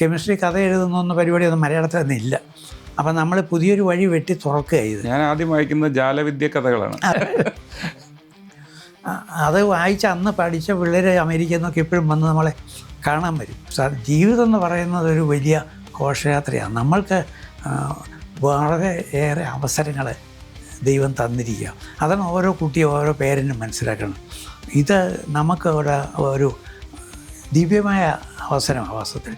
Chemistry കഥ എഴുതുന്ന പരിപാടിയൊന്നും മലയാളത്തിലൊന്നും ഇല്ല. അപ്പം നമ്മൾ പുതിയൊരു വഴി വെട്ടി തുറക്കുക ഇത്. ഞാൻ ആദ്യം വായിക്കുന്നത് ജാലവിദ്യ കഥകളാണ്. അത് വായിച്ച് അന്ന് പഠിച്ച പിള്ളേർ അമേരിക്കയിൽ നിന്നൊക്കെ എപ്പോഴും വന്ന് നമ്മളെ കാണാൻ വരും. ജീവിതം എന്ന് പറയുന്നത് ഒരു വലിയ ഘോഷയാത്രയാണ്. നമ്മൾക്ക് വളരെ ഏറെ അവസരങ്ങൾ ദൈവം തന്നിരിക്കുക. അതാണ് ഓരോ കുട്ടിയും ഓരോ പേരൻറ്റും മനസ്സിലാക്കണം. ഇത് നമുക്ക് ഒരു ദിവ്യമായ അവസരമാണ് വാസ്തവത്തിൽ.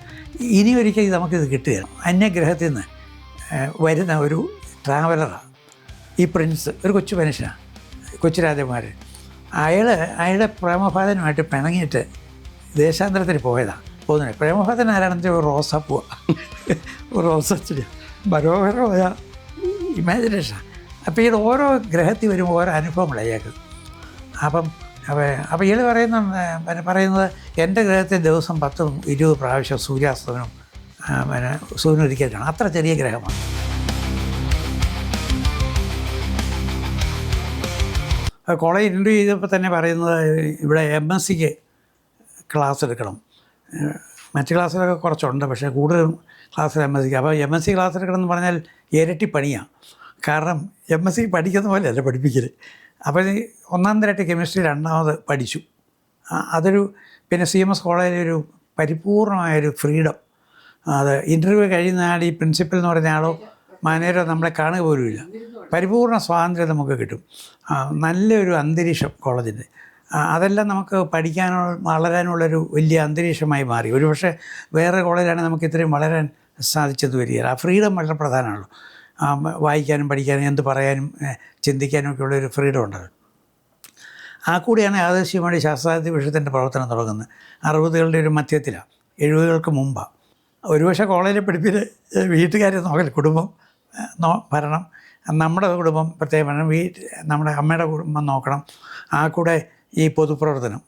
ഇനി ഒരിക്കൽ നമുക്കിത് കിട്ടുകയാണ്. അന്യഗ്രഹത്തിൽ നിന്ന് വരുന്ന ഒരു ട്രാവലറാണ് ഈ പ്രിൻസ്. ഒരു കൊച്ചു മനുഷ്യനാണ്, കൊച്ചു രാജകുമാരൻ. അയാളുടെ പ്രേമഭാതനുമായിട്ട് പിണങ്ങിയിട്ട് ദേശാന്തരത്തിന് പോകുന്നത്. പ്രേമഭാതൻ ആരാണെന്ന് വെച്ചാൽ ഒരു റോസാപ്പൂവാണ്, ഒരു റോസച്ചെടി. മനോഹരമായ ഇമാജിനേഷനാണ്. അപ്പോൾ ഇത് ഓരോ ഗ്രഹത്തിൽ വരുമ്പോൾ ഓരോ അനുഭവങ്ങളാണ് അയാൾക്ക്. അപ്പോൾ ഇയാൾ പറയുന്നത് എൻ്റെ ഗ്രഹത്തിൽ ദിവസം 10-20 പ്രാവശ്യം സൂര്യാസ്തമനം സൂര്യനൊരിക്കൽ കാണാം. അത്ര ചെറിയ ഗ്രഹമാണ്. കോളേജ് ഇൻ്റർവ്യൂ ചെയ്തപ്പോൾ തന്നെ പറയുന്നത് ഇവിടെ MSc ക്ലാസ് എടുക്കണം. മറ്റ് ക്ലാസ്സിലൊക്കെ കുറച്ചുണ്ട്, പക്ഷേ കൂടുതലും ക്ലാസ്സിൽ MSc. അപ്പോൾ MSc ക്ലാസ് എടുക്കണം എന്ന് പറഞ്ഞാൽ ഇരട്ടി പണിയാണ്. കാരണം MSc പഠിക്കുന്ന പോലെയല്ല പഠിപ്പിക്കൽ. അപ്പോൾ ഒന്നാം തരമായിട്ട് കെമിസ്ട്രി രണ്ടാമത് പഠിച്ചു. അതൊരു പിന്നെ CMS കോളേജിലൊരു പരിപൂർണമായൊരു ഫ്രീഡം. അത് ഇൻ്റർവ്യൂ കഴിയുന്ന ആൾ, ഈ പ്രിൻസിപ്പൽ എന്ന് പറഞ്ഞ ആളോ മാനേജറോ നമ്മളെ കാണുക പോലുമില്ല. പരിപൂർണ്ണ സ്വാതന്ത്ര്യം നമുക്ക് കിട്ടും. നല്ലൊരു അന്തരീക്ഷം കോളേജിൻ്റെ. അതെല്ലാം നമുക്ക് പഠിക്കാനോ വളരാനുള്ളൊരു വലിയ അന്തരീക്ഷമായി മാറി. ഒരുപക്ഷെ വേറെ കോളേജിലാണെങ്കിൽ നമുക്ക് ഇത്രയും വളരാൻ സാധിച്ചത് വരികയില്ല. ആ ഫ്രീഡം വളരെ പ്രധാനമാണല്ലോ. വായിക്കാനും പഠിക്കാനും എന്ത് പറയാനും ചിന്തിക്കാനും ഒക്കെ ഉള്ളൊരു ഫ്രീഡം ഉണ്ടത്. ആ കൂടിയാണ് യാദൃശ്യമായി ശാസ്ത്രാർത്ഥ വിഷയത്തിൻ്റെ പ്രവർത്തനം തുടങ്ങുന്നത്. 60കളുടെ ഒരു മധ്യത്തിലാണ്, 70കൾക്ക് മുമ്പാണ്. ഒരുപക്ഷെ കോളേജിൽ പഠിപ്പിൽ വീട്ടുകാരെ നോക്കൽ, കുടുംബം ഭരണം, നമ്മുടെ കുടുംബം പ്രത്യേകം വേണം, നമ്മുടെ അമ്മയുടെ കുടുംബം നോക്കണം, ആ കൂടെ ഈ പൊതുപ്രവർത്തനം.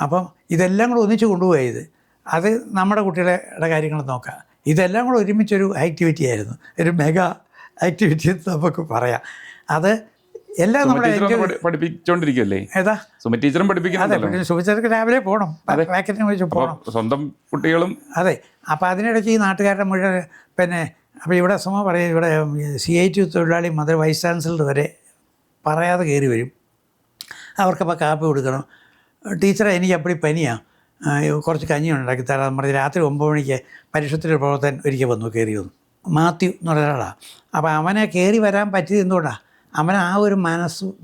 അപ്പം ഇതെല്ലാം കൂടെ ഒന്നിച്ച് കൊണ്ടുപോയത് അത് നമ്മുടെ കുട്ടികളുടെ കാര്യങ്ങൾ നോക്കുക. ഇതെല്ലാം കൂടെ ഒരുമിച്ചൊരു ആക്ടിവിറ്റി ആയിരുന്നു, ഒരു മെഗാ ആക്ടിവിറ്റി എന്ന് നമുക്ക് പറയാം. അത് എല്ലാം നമ്മുടെ പഠിപ്പിച്ചോണ്ടിരിക്കുമല്ലേ? ഏതാ ടീച്ചറും പഠിപ്പിക്കുന്നത്. അതെ, സുഭിച്ചർക്ക് രാവിലെ പോകണം, വാക്കറ്റിനെ വെച്ച് പോകണം, സ്വന്തം കുട്ടികളും. അതെ. അപ്പോൾ അതിനിടയ്ക്ക് ഈ നാട്ടുകാരുടെ മുഴുവൻ പിന്നെ അപ്പോൾ ഇവിടെ സുമ പറയും, ഇവിടെ CIT തൊഴിലാളി മുതൽ വൈസ് ചാൻസലർ വരെ പറയാതെ കയറി വരും. അവർക്കപ്പോൾ കാപ്പി കൊടുക്കണം. ടീച്ചറെ എനിക്ക് അപ്പടി പനിയാണ്, കുറച്ച് കഞ്ഞി ഉണ്ടാക്കി തരാമെന്ന് പറഞ്ഞ് രാത്രി 9 മണിക്ക് പരിഷത്തിൻ്റെ പ്രവർത്തകൻ ഒരിക്കൽ വന്നു, കയറി വന്നു. മാത്യു എന്ന് പറഞ്ഞ ഒരാളാണ്. അപ്പോൾ അവനെ കയറി വരാൻ പറ്റിയത് എന്തുകൊണ്ടാണ്? അവൻ ആ ഒരു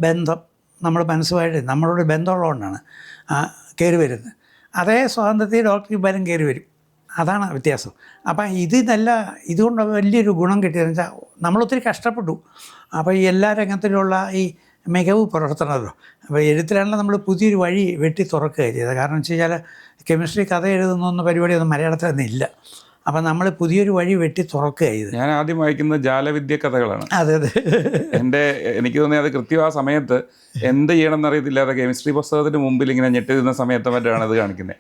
ബന്ധം നമ്മൾ മനസ്സുമായിട്ട് നമ്മളോട് ബന്ധമുള്ളതുകൊണ്ടാണ് കയറി വരുന്നത്. അതേ സ്വാതന്ത്ര്യത്തിൽ ഡോക്ടർ ഇബ്ബാലും കയറി വരും. അതാണ് വ്യത്യാസം. അപ്പം ഇതുകൊണ്ട് വലിയൊരു ഗുണം കിട്ടിയതെന്ന് വെച്ചാൽ നമ്മളൊത്തിരി കഷ്ടപ്പെട്ടു. അപ്പോൾ ഈ എല്ലാ രംഗത്തിലുള്ള ഈ മികവ് പുലർത്തണമല്ലോ. അപ്പോൾ എഴുത്തിലാണല്ലോ നമ്മൾ പുതിയൊരു വഴി വെട്ടി തുറക്കുക ചെയ്തത്. കാരണം വെച്ച് കഴിഞ്ഞാൽ കെമിസ്ട്രി കഥ എഴുതുന്ന പരിപാടിയൊന്നും മലയാളത്തിലൊന്നും ഇല്ല. അപ്പം നമ്മൾ പുതിയൊരു വഴി വെട്ടി തുറക്കുക ചെയ്ത്. ഞാൻ ആദ്യം വായിക്കുന്നത് ജാലവിദ്യ കഥകളാണ്. അതെ. എനിക്ക് തോന്നിയത് അത് കൃത്യം ആ സമയത്ത് എന്ത് ചെയ്യണം എന്നറിയത്തില്ലാതെ കെമിസ്ട്രി പുസ്തകത്തിന് മുമ്പിൽ ഇങ്ങനെ ഞെട്ടിരുന്ന സമയത്ത് മറ്റാണ് അത് കാണിക്കുന്നത്.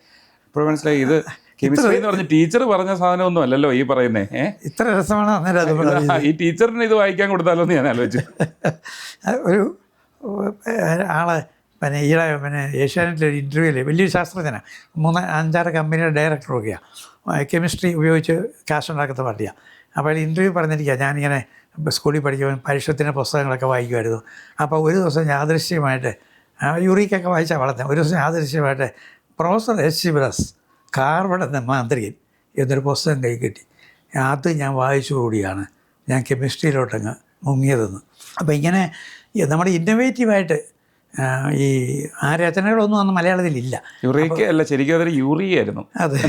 ഇപ്പോൾ മനസ്സിലായി, ഇത് കെമിസ്ട്രി എന്ന് പറഞ്ഞ ടീച്ചർ പറഞ്ഞ സാധനമൊന്നും അല്ലല്ലോ ഈ പറയുന്നേ. ഇത്ര രസമാണ്. ഈ ടീച്ചറിന് ഇത് വായിക്കാൻ കൊടുത്താലോ എന്ന് ഞാൻ ആലോചിച്ചു. ഒരു ആളെ പിന്നെ ഏഷ്യാനെറ്റിലൊരു ഇൻ്റർവ്യൂവിൽ വലിയൊരു ശാസ്ത്രജ്ഞനാണ്, 3-5-6 കമ്പനിയുടെ ഡയറക്ടറൊക്കെയാണ്, കെമിസ്ട്രി ഉപയോഗിച്ച് കാശ് ഉണ്ടാക്കുന്ന പാർട്ടിയാണ്. അപ്പോൾ ഇൻ്റർവ്യൂ പറഞ്ഞിരിക്കുക, ഞാനിങ്ങനെ സ്കൂളിൽ പഠിക്കുമ്പോൾ പരിഷത്തിൻ്റെ പുസ്തകങ്ങളൊക്കെ വായിക്കുമായിരുന്നു. അപ്പോൾ ഒരു ദിവസം യാദൃശ്യമായിട്ട് യൂറിക്കൊക്കെ വായിച്ചാൽ വളർന്നത്. ഒരു ദിവസം യാദൃശ്യമായിട്ട് പ്രൊഫസർ S. ശിവദാസ് കാർബൺ എന്ന മാന്ത്രികൻ എന്നൊരു പുസ്തകം കൈ കിട്ടി. അത് ഞാൻ വായിച്ചുകൂടിയാണ് ഞാൻ കെമിസ്ട്രിയിലോട്ടങ്ങ് മുങ്ങിയതെന്ന്. അപ്പോൾ ഇങ്ങനെ നമ്മുടെ ഇന്നോവേറ്റീവായിട്ട് ഈ ആ രചനകളൊന്നും അന്ന് മലയാളത്തിലില്ല. യുറീക്ക അല്ല, ശരിക്കും അതൊരു യൂറിയായിരുന്നു. അതെ.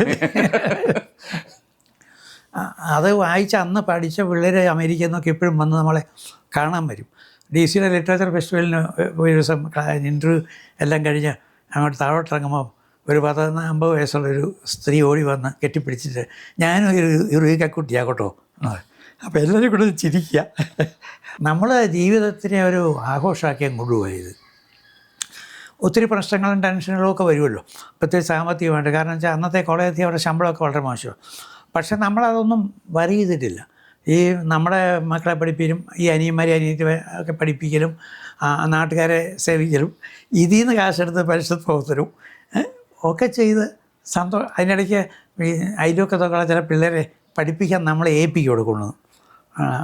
അത് വായിച്ച് അന്ന് പഠിച്ച പിള്ളേർ അമേരിക്കയിൽ നിന്നൊക്കെ എപ്പോഴും വന്ന് നമ്മളെ കാണാൻ വരും. DC ലിറ്ററേച്ചർ ഫെസ്റ്റിവലിന് ഒരു ദിവസം ഇൻ്റർവ്യൂ എല്ലാം കഴിഞ്ഞ് അങ്ങോട്ട് താഴോട്ടിറങ്ങുമ്പോൾ ഒരു 50 വയസ്സുള്ളൊരു സ്ത്രീ ഓടി വന്ന് കെട്ടിപ്പിടിച്ചിട്ട് ഞാനും ഒരു യുറീക്കക്കുട്ടിയാകട്ടോ. അപ്പോൾ എല്ലാവരും കൂടെ ചിരിക്കുക. നമ്മൾ ജീവിതത്തിനെ ഒരു ആഘോഷമാക്കിയാൽ കൊണ്ടുപോയത്. ഒത്തിരി പ്രശ്നങ്ങളും ടെൻഷനുകളും ഒക്കെ വരുമല്ലോ, പ്രത്യേകിച്ച് സാമ്പത്തികമായിട്ട്. കാരണം വെച്ചാൽ അന്നത്തെ കോളേജിൽ അവരുടെ ശമ്പളമൊക്കെ വളരെ മോശമാണ്. പക്ഷെ നമ്മളതൊന്നും വരി ചെയ്തിട്ടില്ല. ഈ നമ്മുടെ മക്കളെ പഠിപ്പിക്കലും ഈ അനിയന്മാരെ ഒക്കെ പഠിപ്പിക്കലും നാട്ടുകാരെ സേവിക്കലും ഇതിൽ നിന്ന് കാശെടുത്ത് പരിഷത്ത് പ്രവർത്തനവും ഒക്കെ ചെയ്ത് അതിനിടയ്ക്ക് ഈ അയൽവക്കത്തൊക്കെയുള്ള ചില പിള്ളേരെ പഠിപ്പിക്കാൻ നമ്മളെ ഏൽപ്പിക്കും കൊടുക്കുന്നത്.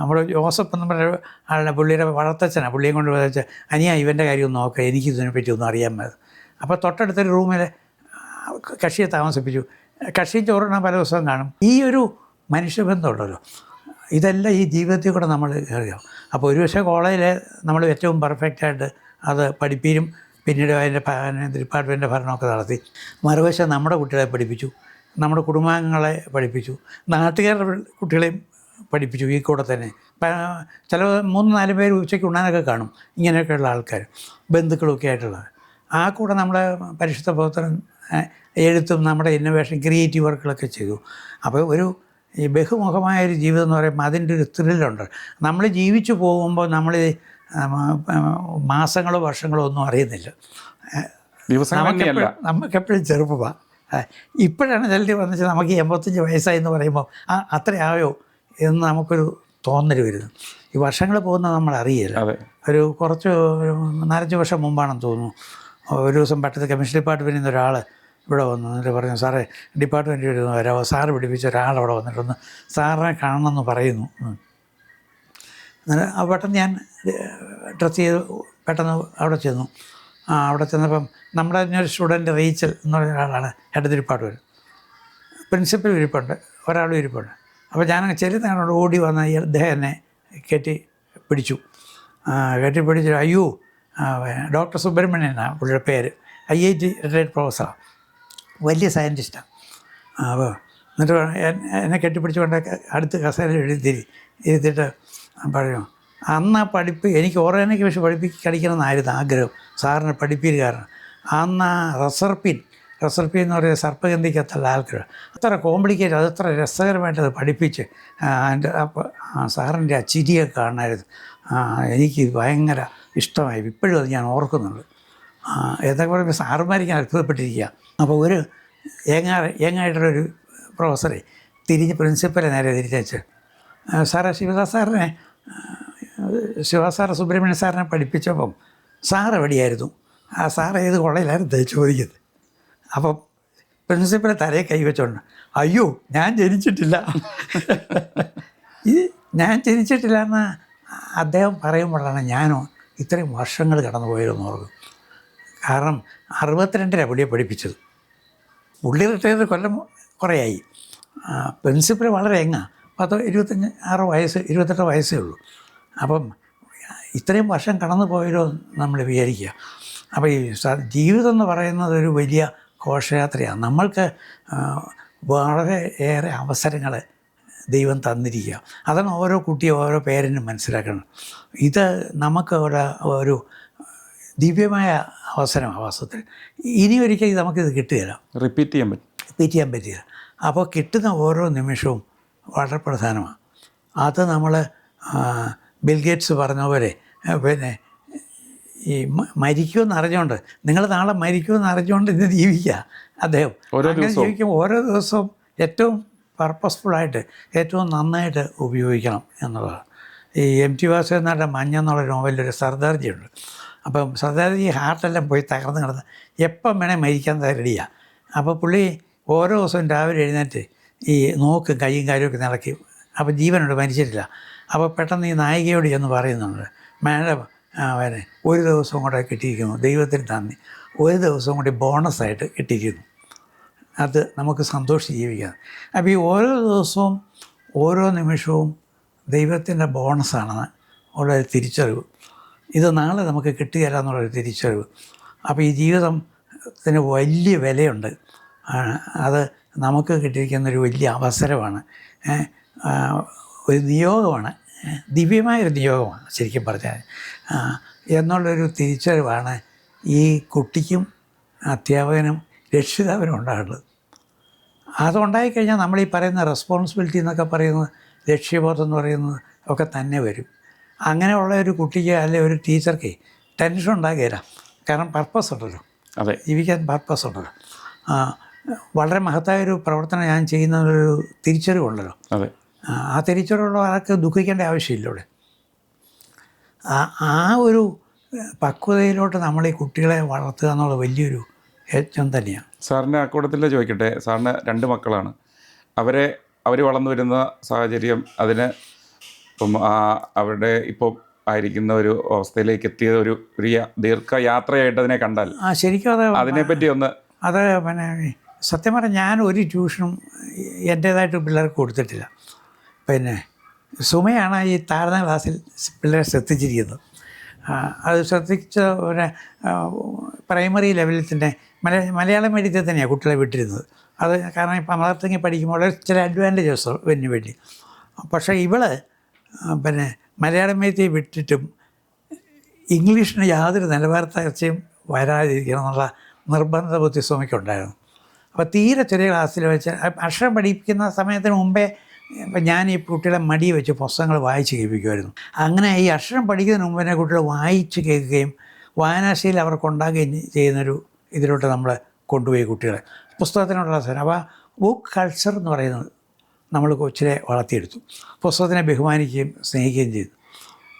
നമ്മൾ ജോസഫ് എന്ന് പറഞ്ഞ ആളുടെ പുള്ളിയുടെ വളർത്തച്ഛനാണ്. പുള്ളിയെ കൊണ്ട് വെച്ച് അനിയാ ഇവൻ്റെ കാര്യം ഒന്ന് നോക്കുക, എനിക്ക് ഇതിനെപ്പറ്റി ഒന്നും അറിയാൻ മേല. അപ്പോൾ തൊട്ടടുത്തൊരു റൂമിൽ കക്ഷിയെ താമസിപ്പിച്ചു. കക്ഷിയും ചോറിനാൻ പല ദിവസവും കാണും. ഈ ഒരു മനുഷ്യബന്ധം ഉണ്ടല്ലോ, ഇതെല്ലാം ഈ ജീവിതത്തിൽ കൂടെ നമ്മൾ അറിയാം. അപ്പോൾ ഒരുപക്ഷെ കോളേജിൽ നമ്മൾ ഏറ്റവും പെർഫെക്റ്റായിട്ട് അത് പഠിപ്പിക്കും. പിന്നീട് അതിൻ്റെ ഡിപ്പാർട്ട്മെൻറ്റിൻ്റെ ഭരണമൊക്കെ നടത്തി. മറുവശം നമ്മുടെ കുട്ടികളെ പഠിപ്പിച്ചു, നമ്മുടെ കുടുംബാംഗങ്ങളെ പഠിപ്പിച്ചു, നാട്ടുകാരുടെ കുട്ടികളെയും പഠിപ്പിച്ചു. ഈ കൂടെ തന്നെ ചില 3-4 പേര് ഉച്ചയ്ക്ക് ഉണ്ണാനൊക്കെ കാണും, ഇങ്ങനെയൊക്കെയുള്ള ആൾക്കാർ, ബന്ധുക്കളൊക്കെ ആയിട്ടുള്ളത്. ആ കൂടെ നമ്മുടെ പരിശുദ്ധ പ്രവർത്തനം, എഴുത്തും നമ്മുടെ ഇന്നോവേഷൻ, ക്രിയേറ്റീവ് വർക്കുകളൊക്കെ ചെയ്തു. അപ്പോൾ ഒരു ഈ ബഹുമുഖമായൊരു ജീവിതം എന്ന് പറയുമ്പോൾ അതിൻ്റെ ഒരു ത്രില്ലുണ്ട്. നമ്മൾ ജീവിച്ചു പോകുമ്പോൾ നമ്മൾ മാസങ്ങളോ വർഷങ്ങളോ ഒന്നും അറിയുന്നില്ല. നമുക്കെപ്പോഴും ചെറുപ്പമാണ്. ഇപ്പോഴാണ് ചിലർ വന്നിട്ട് നമുക്ക് 85 വയസ്സായി എന്ന് പറയുമ്പോൾ അത്രയായോ എന്ന് നമുക്കൊരു തോന്നൽ വരുന്നു. ഈ വർഷങ്ങൾ പോകുന്നത് നമ്മൾ അറിയില്ല. ഒരു 4-5 വർഷം മുമ്പാണെന്ന് തോന്നുന്നു, ഒരു ദിവസം പെട്ടെന്ന് കെമിസ്ട്രി ഡിപ്പാർട്ട്മെൻറ്റിൽ നിന്ന് ഒരാൾ ഇവിടെ വന്നു. എന്നിട്ട് പറഞ്ഞു, സാറേ ഡിപ്പാർട്ട്മെൻറ്റിൽ വരുന്നു വരാമോ, സാറ് പിടിപ്പിച്ച ഒരാളവിടെ വന്നിട്ടൊന്ന് സാറിനെ കാണണമെന്ന് പറയുന്നു. എന്നിട്ട് പെട്ടെന്ന് ഞാൻ ഡ്രസ്സ് ചെയ്ത് പെട്ടെന്ന് അവിടെ ചെന്നു. അവിടെ ചെന്നപ്പം നമ്മുടെ ഒരു സ്റ്റുഡൻറ്റ് റീച്ചൽ എന്ന് പറഞ്ഞ ഒരാളാണ് ഹെഡ് ഡിപ്പാർട്ട്മെൻറ്റ്. പ്രിൻസിപ്പൽ ഇരിപ്പുണ്ട്, ഒരാളും ഇരിപ്പുണ്ട്. അപ്പോൾ ഞാൻ ചെറുതാണോട് ഓടി വന്ന അദ്ദേഹം എന്നെ കെട്ടിപ്പിടിച്ചു. കെട്ടിപ്പിടിച്ചു, അയ്യോ ഡോക്ടർ സുബ്രഹ്മണ്യനാണ് പുള്ളിയുടെ പേര്, IIT റിട്ടയർഡ് പ്രൊഫസറാണ്, വലിയ സയൻറ്റിസ്റ്റാണ്. അപ്പോൾ എന്നിട്ട് എന്നെ കെട്ടിപ്പിടിച്ചുകൊണ്ട് അടുത്ത് കസേരയിൽ ഇരുത്തിയിട്ട് പറയും, അന്ന് ആ പഠിപ്പ് എനിക്ക് ഓർഗാനിക് കെമിസ്ട്രി പഠിക്കണമെന്നായിരുന്നു ആഗ്രഹം, സാറിനെ പഠിപ്പിക്കുക. കാരണം അന്ന് ആ റസർപ്പിൻ എന്ന് പറയുന്ന സർപ്പഗന്ധിക്കത്തുള്ള ആൾക്കാർ അത്ര കോംപ്ലിക്കേറ്റ്, അതത്ര രസകരമായിട്ടത് പഠിപ്പിച്ച് എൻ്റെ സാറിൻ്റെ ആ ചിരിയൊക്കെ കാണാമായിരുന്നു. എനിക്ക് ഭയങ്കര ഇഷ്ടമായി. ഇപ്പോഴും അത് ഞാൻ ഓർക്കുന്നുണ്ട്. എന്തൊക്കെ പറയുമ്പോൾ സാറുമാർക്ക് ഞാൻ അത്ഭുതപ്പെട്ടിരിക്കുക. അപ്പോൾ ഒരു യങ്ങായിട്ടുള്ളൊരു പ്രൊഫസറെ തിരിഞ്ഞ് പ്രിൻസിപ്പലെ നേരെ തിരിച്ചു, സാറേ ശിവസാറ് സുബ്രഹ്മണ്യ സാറിനെ പഠിപ്പിച്ചപ്പം സാർ എവിടെയായിരുന്നു, ആ സാർ ഏത് കൊള്ളയിലായിരുന്നു ചോദിക്കുന്നത്. അപ്പം പ്രിൻസിപ്പലെ തലയെ കൈവച്ചോണ്ട്, അയ്യോ ഞാൻ ജനിച്ചിട്ടില്ല. ഞാൻ ജനിച്ചിട്ടില്ല എന്ന് അദ്ദേഹം പറയുമ്പോഴാണ് ഞാനോ ഇത്രയും വർഷങ്ങൾ കടന്നു പോയതെന്ന് ഓർക്കും. കാരണം 62 പുള്ളിയെ പഠിപ്പിച്ചത്. പുള്ളി റിട്ടയർ കൊല്ലം കുറേയായി. പ്രിൻസിപ്പൽ വളരെ എങ്ങാണ്, 28 വയസ്സേ ഉള്ളൂ. അപ്പം ഇത്രയും വർഷം കടന്നു പോയല്ലോ നമ്മൾ വിചാരിക്കുക. അപ്പോൾ ഈ ജീവിതം എന്ന് പറയുന്നത് ഒരു വലിയ ഘോഷയാത്രയാണ്. നമ്മൾക്ക് വളരെ ഏറെ അവസരങ്ങൾ ദൈവം തന്നിരിക്കുക. അതാണ് ഓരോ കുട്ടിയും ഓരോ പേരൻറ്റും മനസ്സിലാക്കണം. ഇത് നമുക്ക് ഒരു ദിവ്യമായ അവസരമാണ് വാസ്തവത്തിൽ. ഇനി ഒരിക്കലും നമുക്കിത് കിട്ടുകയില്ല, റിപ്പീറ്റ് ചെയ്യാൻ പറ്റില്ല. അപ്പോൾ കിട്ടുന്ന ഓരോ നിമിഷവും വളരെ പ്രധാനമാണ്. അത് നമ്മൾ ബിൽഗേറ്റ്സ് പറഞ്ഞ പോലെ പിന്നെ ഈ മരിക്കുമെന്ന് അറിഞ്ഞുകൊണ്ട്, നിങ്ങൾ നാളെ മരിക്കുമെന്ന് അറിഞ്ഞുകൊണ്ട് ഇന്ന് ജീവിക്കുക. അദ്ദേഹം അങ്ങനെ ജീവിക്കുമ്പോൾ ഓരോ ദിവസവും ഏറ്റവും പർപ്പസ്ഫുള്ളായിട്ട് ഏറ്റവും നന്നായിട്ട് ഉപയോഗിക്കണം എന്നുള്ളതാണ്. ഈ MT വാസുദേവൻ മഞ്ഞ എന്നുള്ള നോവലിലൊരു സർദാർജിയുണ്ട്. അപ്പം സർദാർജി ഹാർട്ടെല്ലാം പോയി തകർന്ന് കിടന്ന് എപ്പം വേണേൽ മരിക്കാൻ റെഡിയാണ്. അപ്പോൾ പുള്ളി ഓരോ ദിവസവും രാവിലെ എഴുന്നേറ്റ് ഈ നോക്കും, കൈയും കാര്യമൊക്കെ നടക്കി. അപ്പോൾ ജീവനുണ്ട്, മരിച്ചിട്ടില്ല. അപ്പോൾ പെട്ടെന്ന് ഈ നായികയോട് ചെന്ന് പറയുന്നുണ്ട്, മാഡം അവനെ ഒരു ദിവസവും കൂടെ കിട്ടിയിരിക്കുന്നു, ദൈവത്തിന് നന്ദി, ഒരു ദിവസവും കൂടി ബോണസായിട്ട് കിട്ടിയിരിക്കുന്നു, അത് നമുക്ക് സന്തോഷിച്ച് ജീവിക്കാം. അപ്പോൾ ഈ ഓരോ ദിവസവും ഓരോ നിമിഷവും ദൈവത്തിൻ്റെ ബോണസാണെന്ന് ഉള്ളൊരു തിരിച്ചറിവ്, ഇത് നാളെ നമുക്ക് കിട്ടുകയില്ല എന്നുള്ളൊരു തിരിച്ചറിവ്. അപ്പോൾ ഈ ജീവിതത്തിന് വലിയ വിലയുണ്ട്. അത് നമുക്ക് കിട്ടിയിരിക്കുന്നൊരു വലിയ അവസരമാണ്, ഒരു നിയോഗമാണ്, ദിവ്യമായൊരു നിയോഗമാണ് ശരിക്കും പറഞ്ഞാൽ. എന്നുള്ളൊരു തിരിച്ചറിവാണ് ഈ കുട്ടിക്കും അധ്യാപകനും രക്ഷിതാവിനും ഉണ്ടാകുന്നത്. അതുണ്ടായിക്കഴിഞ്ഞാൽ നമ്മൾ ഈ പറയുന്ന റെസ്പോൺസിബിലിറ്റി എന്നൊക്കെ പറയുന്നത്, ലക്ഷ്യബോധം എന്ന് പറയുന്നത് ഒക്കെ തന്നെ വരും. അങ്ങനെയുള്ള ഒരു കുട്ടിക്ക് അല്ലെങ്കിൽ ഒരു ടീച്ചർക്ക് ടെൻഷൻ ഉണ്ടാകുകയില്ല. കാരണം പർപ്പസ് ഉണ്ടല്ലോ, ജീവിക്കാൻ പർപ്പസ് ഉണ്ടല്ലോ. വളരെ മഹത്തായൊരു പ്രവർത്തനം ഞാൻ ചെയ്യുന്നൊരു തിരിച്ചറിവുണ്ടല്ലോ. ആ തിരിച്ചറിവുള്ള ആൾക്ക് ദുഃഖിക്കേണ്ട ആവശ്യമില്ല ഇവിടെ. ആ ഒരു പക്വതയിലോട്ട് നമ്മൾ ഈ കുട്ടികളെ വളർത്തുക എന്നുള്ള വലിയൊരു യജ്ഞം തന്നെയാണ്. സാറിൻ്റെ അക്കൂട്ടത്തിൽ ചോദിക്കട്ടെ, സാറിന് 2 മക്കളാണ്. അവർ വളർന്നു വരുന്ന സാഹചര്യം അതിന് ഇപ്പം അവരുടെ ഇപ്പോൾ ആയിരിക്കുന്ന ഒരു അവസ്ഥയിലേക്ക് എത്തിയ ഒരു ദീർഘയാത്രയായിട്ട് അതിനെ കണ്ടാൽ ശരിക്കും അതിനെപ്പറ്റി ഒന്ന് അത് പിന്നെ സത്യം പറഞ്ഞാൽ ഞാൻ ഒരു ട്യൂഷനും എൻ്റേതായിട്ട് പിള്ളേർക്ക് കൊടുത്തിട്ടില്ല. പിന്നെ സുമയാണ് ഈ താഴ്ന്ന ക്ലാസ്സിൽ പിള്ളേരെ ശ്രദ്ധിച്ചിരിക്കുന്നത്. അത് ശ്രദ്ധിച്ച പിന്നെ പ്രൈമറി ലെവലിൽ തന്നെ മലയാളം മീഡിയത്തിൽ തന്നെയാണ് കുട്ടികളെ വിട്ടിരുന്നത്. അത് കാരണം ഇപ്പം മലർത്തിങ്ങി പഠിക്കുമ്പോൾ ചില അഡ്വാൻറ്റേജസ് ഇതിന് വേണ്ടി. പക്ഷേ ഇവള് പിന്നെ മലയാളം മീഡിയത്തിൽ വിട്ടിട്ടും ഇംഗ്ലീഷിന് യാതൊരു നിലവാരത്തകർച്ചയും വരാതിരിക്കണം എന്നുള്ള നിർബന്ധ ബുദ്ധി സുമയ്ക്കുണ്ടായിരുന്നു. അപ്പോൾ തീരെ ചെറിയ ക്ലാസ്സിൽ വെച്ച് അക്ഷരം പഠിപ്പിക്കുന്ന സമയത്തിന് മുമ്പേ ഞാൻ ഈ കുട്ടികളെ മടി വെച്ച് പുസ്തകങ്ങൾ വായിച്ച് കേൾപ്പിക്കുമായിരുന്നു. അങ്ങനെ ഈ അക്ഷരം പഠിക്കുന്നതിന് മുമ്പ് തന്നെ കുട്ടികൾ വായിച്ച് കേൾക്കുകയും വായനാശീലം അവർക്കുണ്ടാകുകയും ചെയ്യുന്നൊരു ഇതിലോട്ട് നമ്മൾ കൊണ്ടുപോയി കുട്ടികളെ പുസ്തകത്തിനോടുള്ള സാധനം. അപ്പോൾ ബുക്ക് കൾച്ചർ എന്ന് പറയുന്നത് നമ്മൾ കൊച്ചിലെ വളർത്തിയെടുത്തു. പുസ്തകത്തിനെ ബഹുമാനിക്കുകയും സ്നേഹിക്കുകയും ചെയ്തു.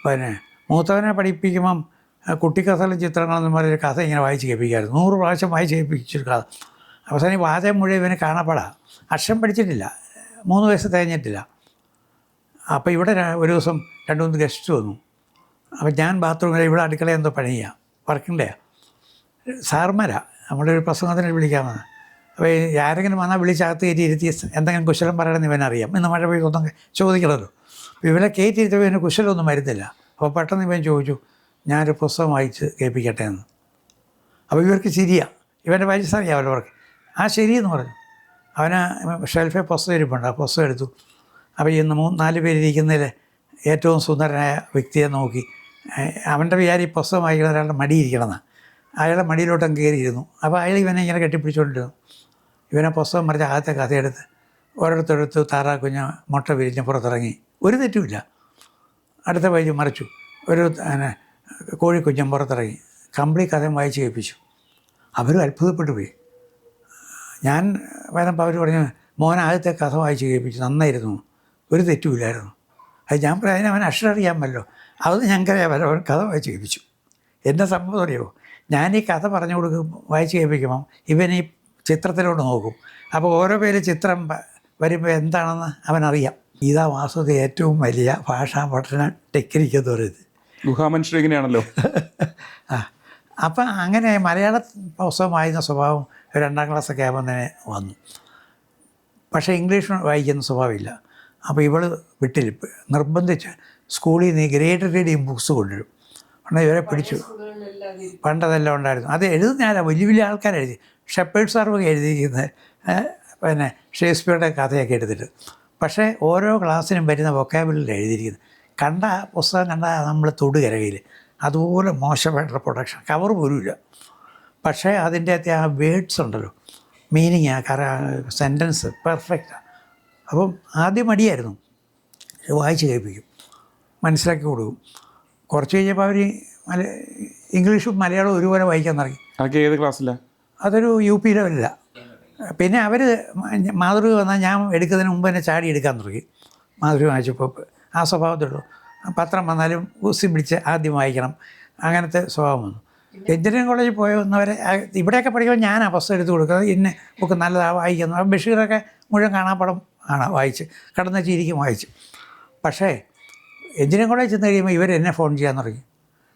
പിന്നെ മൂത്തവനെ പഠിപ്പിക്കുമ്പം കുട്ടിക്കഥകളും ചിത്രങ്ങളെന്ന് പറഞ്ഞൊരു കഥ ഇങ്ങനെ വായിച്ച് കേൾപ്പിക്കുമായിരുന്നു. 100 പ്രാവശ്യം വായിച്ച് കേൾപ്പിച്ചൊരു കഥ. അവസാനം ഈ വാചകം മുഴുവൻ ഇവന് കാണപ്പെടാം. അക്ഷരം പഠിച്ചിട്ടില്ല, 3 വയസ്സ് തികഞ്ഞിട്ടില്ല. അപ്പോൾ ഇവിടെ ഒരു ദിവസം 2-3 ഗസ്റ്റ് വന്നു. അപ്പോൾ ഞാൻ ബാത്റൂമിൽ ഇവിടെ അടുക്കള എന്തോ പണിയുക വർക്കിൻ്റെ സാർമാരാ നമ്മുടെ ഒരു പ്രസംഗത്തിന് വിളിക്കാമെന്ന്. അപ്പോൾ ആരെങ്കിലും വന്നാൽ വിളിച്ചകത്ത് കയറ്റി ഇരുത്തി എന്തെങ്കിലും കുശലം പറയണമെന്ന് ഇവനറിയാം. ഇന്ന് മഴ പെയ്തൊന്നും ചോദിക്കണമല്ലോ. അപ്പോൾ ഇവനെ കയറ്റി ഇരുത്തപ്പോൾ ഇവന് കുശലമൊന്നും വരുന്നില്ല. അപ്പോൾ പെട്ടെന്ന് ഇവൻ ചോദിച്ചു, ഞാനൊരു പുസ്തകം വായിച്ച് കേൾപ്പിക്കട്ടെ എന്ന്. അപ്പോൾ ഇവർക്ക് ശരിയാണ്, ഇവൻ്റെ വയസ്സ് അറിയാമല്ലോ അവർക്ക്. ശരിയെന്ന് പറഞ്ഞു. അവന് ഷെൽഫിൽ പുസ്തകം ഇരിപ്പുണ്ട്. ആ പുസ്തകം എടുത്തു. അപ്പോൾ ഇന്ന് 3-4 പേരിരിക്കുന്നതിൽ ഏറ്റവും സുന്ദരനായ വ്യക്തിയെ നോക്കി അവൻ്റെ വിചാരം ഈ പുസ്തകം വായിക്കുന്ന ഒരാളുടെ മടിയിരിക്കണമെന്ന്. അയാളുടെ മടിയിലോട്ടങ്ങ് കയറിയിരുന്നു. അപ്പോൾ അയാൾ ഇവനെ ഇങ്ങനെ കെട്ടിപ്പിടിച്ചുകൊണ്ടിരുന്നു. ഇവനെ പുസ്തകം മറിച്ച് ആദ്യത്തെ കഥയെടുത്ത് ഓരോരുത്തരെടുത്ത് താറാക്കുഞ്ഞ് മുട്ട വിരിഞ്ഞ് പുറത്തിറങ്ങി. ഒരു തെറ്റുമില്ല. അടുത്ത പേജ് മറിച്ചു. ഒരു കോഴിക്കുഞ്ഞും പുറത്തിറങ്ങി. കംപ്ലീറ്റ് കഥയും വായിച്ച് കേൾപ്പിച്ചു. അവരും അത്ഭുതപ്പെട്ടു പോയി. ഞാൻ വരുമ്പോൾ അവർ പറഞ്ഞു, മോൻ ആദ്യത്തെ കഥ വായിച്ച് കേൾപ്പിച്ചു, നന്നായിരുന്നു, ഒരു തെറ്റുമില്ലായിരുന്നു. അത് ഞാൻ പറയാൻ അവൻ അക്ഷരം അറിയാമല്ലോ. അത് ഞങ്ങൾക്കറിയാൻ അവൻ കഥ വായിച്ച് കേൾപ്പിച്ചു. എൻ്റെ സംഭവം അറിയുമോ, ഞാൻ ഈ കഥ പറഞ്ഞു കൊടുക്കും വായിച്ച് കേൾപ്പിക്കുമ്പം ഇവൻ ഈ ചിത്രത്തിലോട്ട് നോക്കും. അപ്പോൾ ഓരോ പേര് ചിത്രം വരുമ്പോൾ എന്താണെന്ന് അവനറിയാം. ഇതാ വാസ്തുത ഏറ്റവും വലിയ ഭാഷാ പഠന ടെക്നിക്ക് എന്ന് പറയുന്നത്. ഗുഹാമനുഷ്യർ ഇങ്ങനെയാണല്ലോ. അപ്പം അങ്ങനെ മലയാള പുസ്തകം വായിക്കുന്ന സ്വഭാവം 2ാം ക്ലാസ്സൊക്കെ ആകുമ്പോൾ തന്നെ വന്നു. പക്ഷേ ഇംഗ്ലീഷ് വായിക്കുന്ന സ്വഭാവമില്ല. അപ്പോൾ ഇവൾ വിട്ടില്ല, നിർബന്ധിച്ച് സ്കൂളിൽ നിന്ന് ഗ്രേഡ് റീഡിങ് ബുക്സ് കൊണ്ടുവരും. ഉടനെ ഇവരെ പിടിച്ചു. പണ്ടതെല്ലാം ഉണ്ടായിരുന്നു. അത് എഴുതുന്ന വലിയ വലിയ ആൾക്കാരെഴുതി. ഷെപ്പേർഡ് സാർവൊക്കെ എഴുതിയിരിക്കുന്നത് പിന്നെ ഷേക്സ്പിയറുടെ കഥയൊക്കെ എടുത്തിട്ട്. പക്ഷേ ഓരോ ക്ലാസ്സിനും വരുന്ന വൊക്കാബുലറിൽ എഴുതിയിരിക്കുന്നത് കണ്ട പുസ്തകം കണ്ട നമ്മൾ തൊടുകരകയിൽ അതുപോലെ മോശമായിട്ടുള്ള പ്രൊഡക്ഷൻ, കവർ പോലുമില്ല. പക്ഷേ അതിൻ്റെ അകത്ത് ആ വേർഡ്സ് ഉണ്ടല്ലോ, മീനിങ്, സെൻറ്റൻസ് പെർഫെക്റ്റാണ്. അപ്പം ആദ്യം മടിയായിരുന്നു, വായിച്ച് കേൾപ്പിക്കും, മനസ്സിലാക്കി കൊടുക്കും. കുറച്ച് കഴിഞ്ഞപ്പോൾ അവർ ഇംഗ്ലീഷും മലയാളവും ഒരുപോലെ വായിക്കാൻ തുടങ്ങി. അതൊക്കെ ഏത് ക്ലാസ്സിലാണ്? അതൊരു UP ലെവലിലാണ്. പിന്നെ അവർ മാതൃക വന്നാൽ ഞാൻ എടുക്കുന്നതിന് മുമ്പ് തന്നെ ചാടി എടുക്കാൻ തുടങ്ങി. മാതൃക വായിച്ചപ്പോൾ ആ സ്വഭാവത്തുള്ളൂ. പത്രം വന്നാലും ഊസി പിടിച്ച് ആദ്യം വായിക്കണം, അങ്ങനത്തെ സ്വഭാവം വന്നു. എഞ്ചിനീയറിംഗ് കോളേജിൽ പോയി വന്നവരെ ഇവിടെയൊക്കെ പഠിക്കുമ്പോൾ ഞാൻ ആ പുസ്തകം എടുത്ത് കൊടുക്കുന്നത് ഇന്ന ബുക്ക് നല്ലതാണ് വായിക്കുന്നു. ബഷീറൊക്കെ മുഴുവൻ കാണാപ്പടം ആണ് വായിച്ച്, കടന്ന ചിരിക്കും വായിച്ച്. പക്ഷേ എഞ്ചിനീയറിംഗ് കോളേജിൽ ചെന്ന് കഴിയുമ്പോൾ ഇവർ എന്നെ ഫോൺ ചെയ്യാൻ തുടങ്ങി.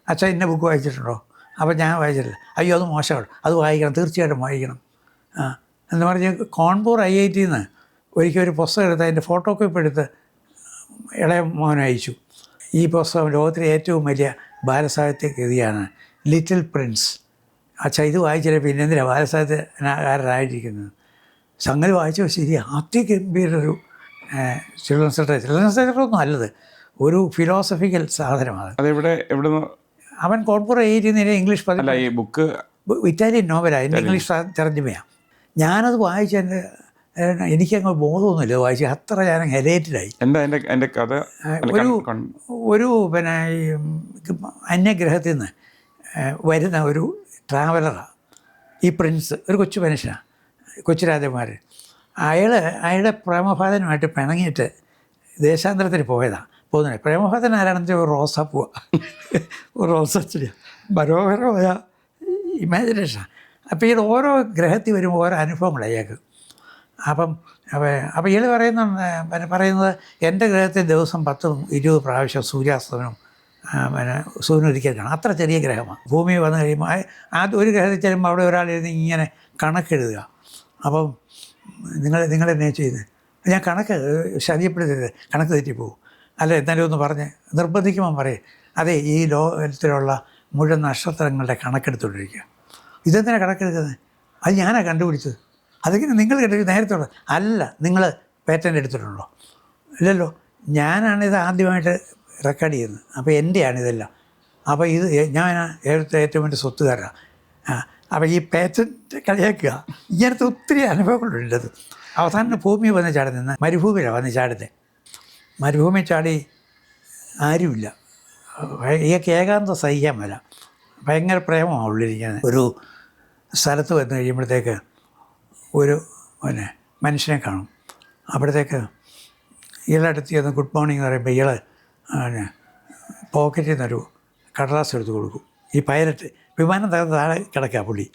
അച്ഛാ ഇന്ന ബുക്ക് വായിച്ചിട്ടുണ്ടോ? അപ്പോൾ ഞാൻ വായിച്ചിട്ടില്ല. അയ്യോ അത് മോശമാണ്, അത് വായിക്കണം, തീർച്ചയായിട്ടും വായിക്കണം എന്ന് പറഞ്ഞ് കോൺപൂർ IIT നിന്ന് ഒരിക്കൽ ഒരു പുസ്തകം എടുത്ത് അതിൻ്റെ ഫോട്ടോ കോപ്പി എടുത്ത് ഇളയ മോനെ അയച്ചു. ഈ പുസ്തകം ലോകത്തിലെ ഏറ്റവും വലിയ ബാലസാഹിത്യ കൃതിയാണ് ലിറ്റിൽ പ്രിൻസ്. അച്ഛാ ഇത് വായിച്ചില്ല പിന്നെ എന്തിനാണ് ബാലസാഹിത്യകാരനായിട്ടിരിക്കുന്നത്? സംഗതി വായിച്ചോ ശരിയാണ്, അതിഗംഭീരൊരു ചിൽഡ്രൻസ് ലിറ്ററേച്ചറൊന്നും അല്ലത്, ഒരു ഫിലോസഫിക്കൽ സാധനമാണ്. അതെവിടെ അവൻ കോൺപൂർ IIT നിന്ന് ഇംഗ്ലീഷ് അല്ല ഈ ബുക്ക് ഇറ്റാലിയൻ നോവലാണ്, എൻ്റെ ഇംഗ്ലീഷ് തർജ്ജമയാണ്. ഞാനത് വായിച്ചെൻ്റെ എനിക്കങ്ങ് ബോധമൊന്നുമില്ല വായിച്ച്, അത്ര ഞാൻ എലേറ്റഡായി. എൻ്റെ കഥ ഒരു പിന്നെ അന്യഗ്രഹത്തിൽ നിന്ന് വരുന്ന ഒരു ട്രാവലറാണ് ഈ പ്രിൻസ്. ഒരു കൊച്ചു മനുഷ്യനാണ്, കൊച്ചു രാജകുമാരൻ. അയാളുടെ പ്രേമഭാതനുമായിട്ട് പിണങ്ങിയിട്ട് ദേശാന്തരത്തിന് പോകുന്നത്. പ്രേമഭാതൻ ആരാണെന്ന് വെച്ചാൽ ഒരു റോസാപ്പൂവ, ഒരു റോസച്ചെടിയാണ്, മനോഹരമായ ഇമാജിനേഷനാണ്. അപ്പോൾ ഈ ഓരോ ഗ്രഹത്തിൽ വരുമ്പോൾ ഓരോ അനുഭവങ്ങൾ അയാൾക്ക്. അപ്പോൾ ഇയാൾ പറയുന്നത് എൻ്റെ ഗ്രഹത്തിൽ ദിവസം 10-20 പ്രാവശ്യം സൂര്യാസ്തമനം സൂര്യനൊരിക്കൽ കാണാം. അത്ര ചെറിയ ഗ്രഹമാണ്. ഭൂമി വന്നു കഴിയുമ്പോൾ ആദ്യം ഒരു ഗ്രഹത്തിൽ ചെല്ലുമ്പോൾ അവിടെ ഒരാളിരുന്ന് ഇങ്ങനെ കണക്കെഴുതുക. അപ്പം നിങ്ങളെന്നെ ചെയ്യുന്നത് ഞാൻ കണക്ക് ശല്യപ്പെടുത്തരുത്, കണക്ക് തെറ്റിപ്പോവും. അല്ല എന്നാലും ഒന്ന് പറഞ്ഞ് നിർബന്ധിക്കുമ്പം പറയും അതെ ഈ ലോകത്തിലുള്ള മുഴുവൻ നക്ഷത്രങ്ങളുടെ കണക്കെടുത്തുകൊണ്ടിരിക്കുക. ഇതെന്തിനാണ് കണക്കെടുക്കുന്നത്? അത് ഞാനാണ് കണ്ടുപിടിച്ചത്. അതിങ്ങനെ നിങ്ങൾ കണ്ടുപിടിച്ച് നേരത്തെ അല്ല, നിങ്ങൾ പേറ്റൻ്റ് എടുത്തിട്ടുണ്ടോ? ഇല്ലല്ലോ, ഞാനാണിത് ആദ്യമായിട്ട് റെക്കോർഡ് ചെയ്യുന്നത്. അപ്പോൾ എൻ്റെയാണിതെല്ലാം. അപ്പോൾ ഇത് ഞാൻ ഏറ്റവും വലിയ സ്വത്തുകാരാണ്. അപ്പോൾ ഈ പേറ്റൻ്റ് കളിയാക്കുക. ഇങ്ങനത്തെ ഒത്തിരി അനുഭവങ്ങളുള്ളത്. അവസാനം ഭൂമി വന്ന് ചാടുന്നത് മരുഭൂമിയിലാണ് വന്ന് ചാടുന്നത്. മരുഭൂമി ചാടി ആരുമില്ല. ഇയാൾക്ക് ഏകാന്തം സഹിക്കാൻ മേല. ഭയങ്കര പ്രേമമാണ് ഉള്ളിരിക്കുന്നത്. ഒരു സ്ഥലത്ത് വന്ന് കഴിയുമ്പോഴത്തേക്ക് ഒരു മനുഷ്യനെ കാണും. അപ്പോഴത്തേക്ക് ഇയാളടുത്ത് ചെന്ന് ഗുഡ് മോർണിംഗ് എന്ന് പറയുമ്പോൾ ഇയാൾ പോക്കറ്റിൽ നിന്നൊരു കടലാസ് എടുത്ത് കൊടുക്കും. ഈ പൈലറ്റ് വിമാനം തകർന്ന് താഴെ കിടക്കുക പുള്ളി.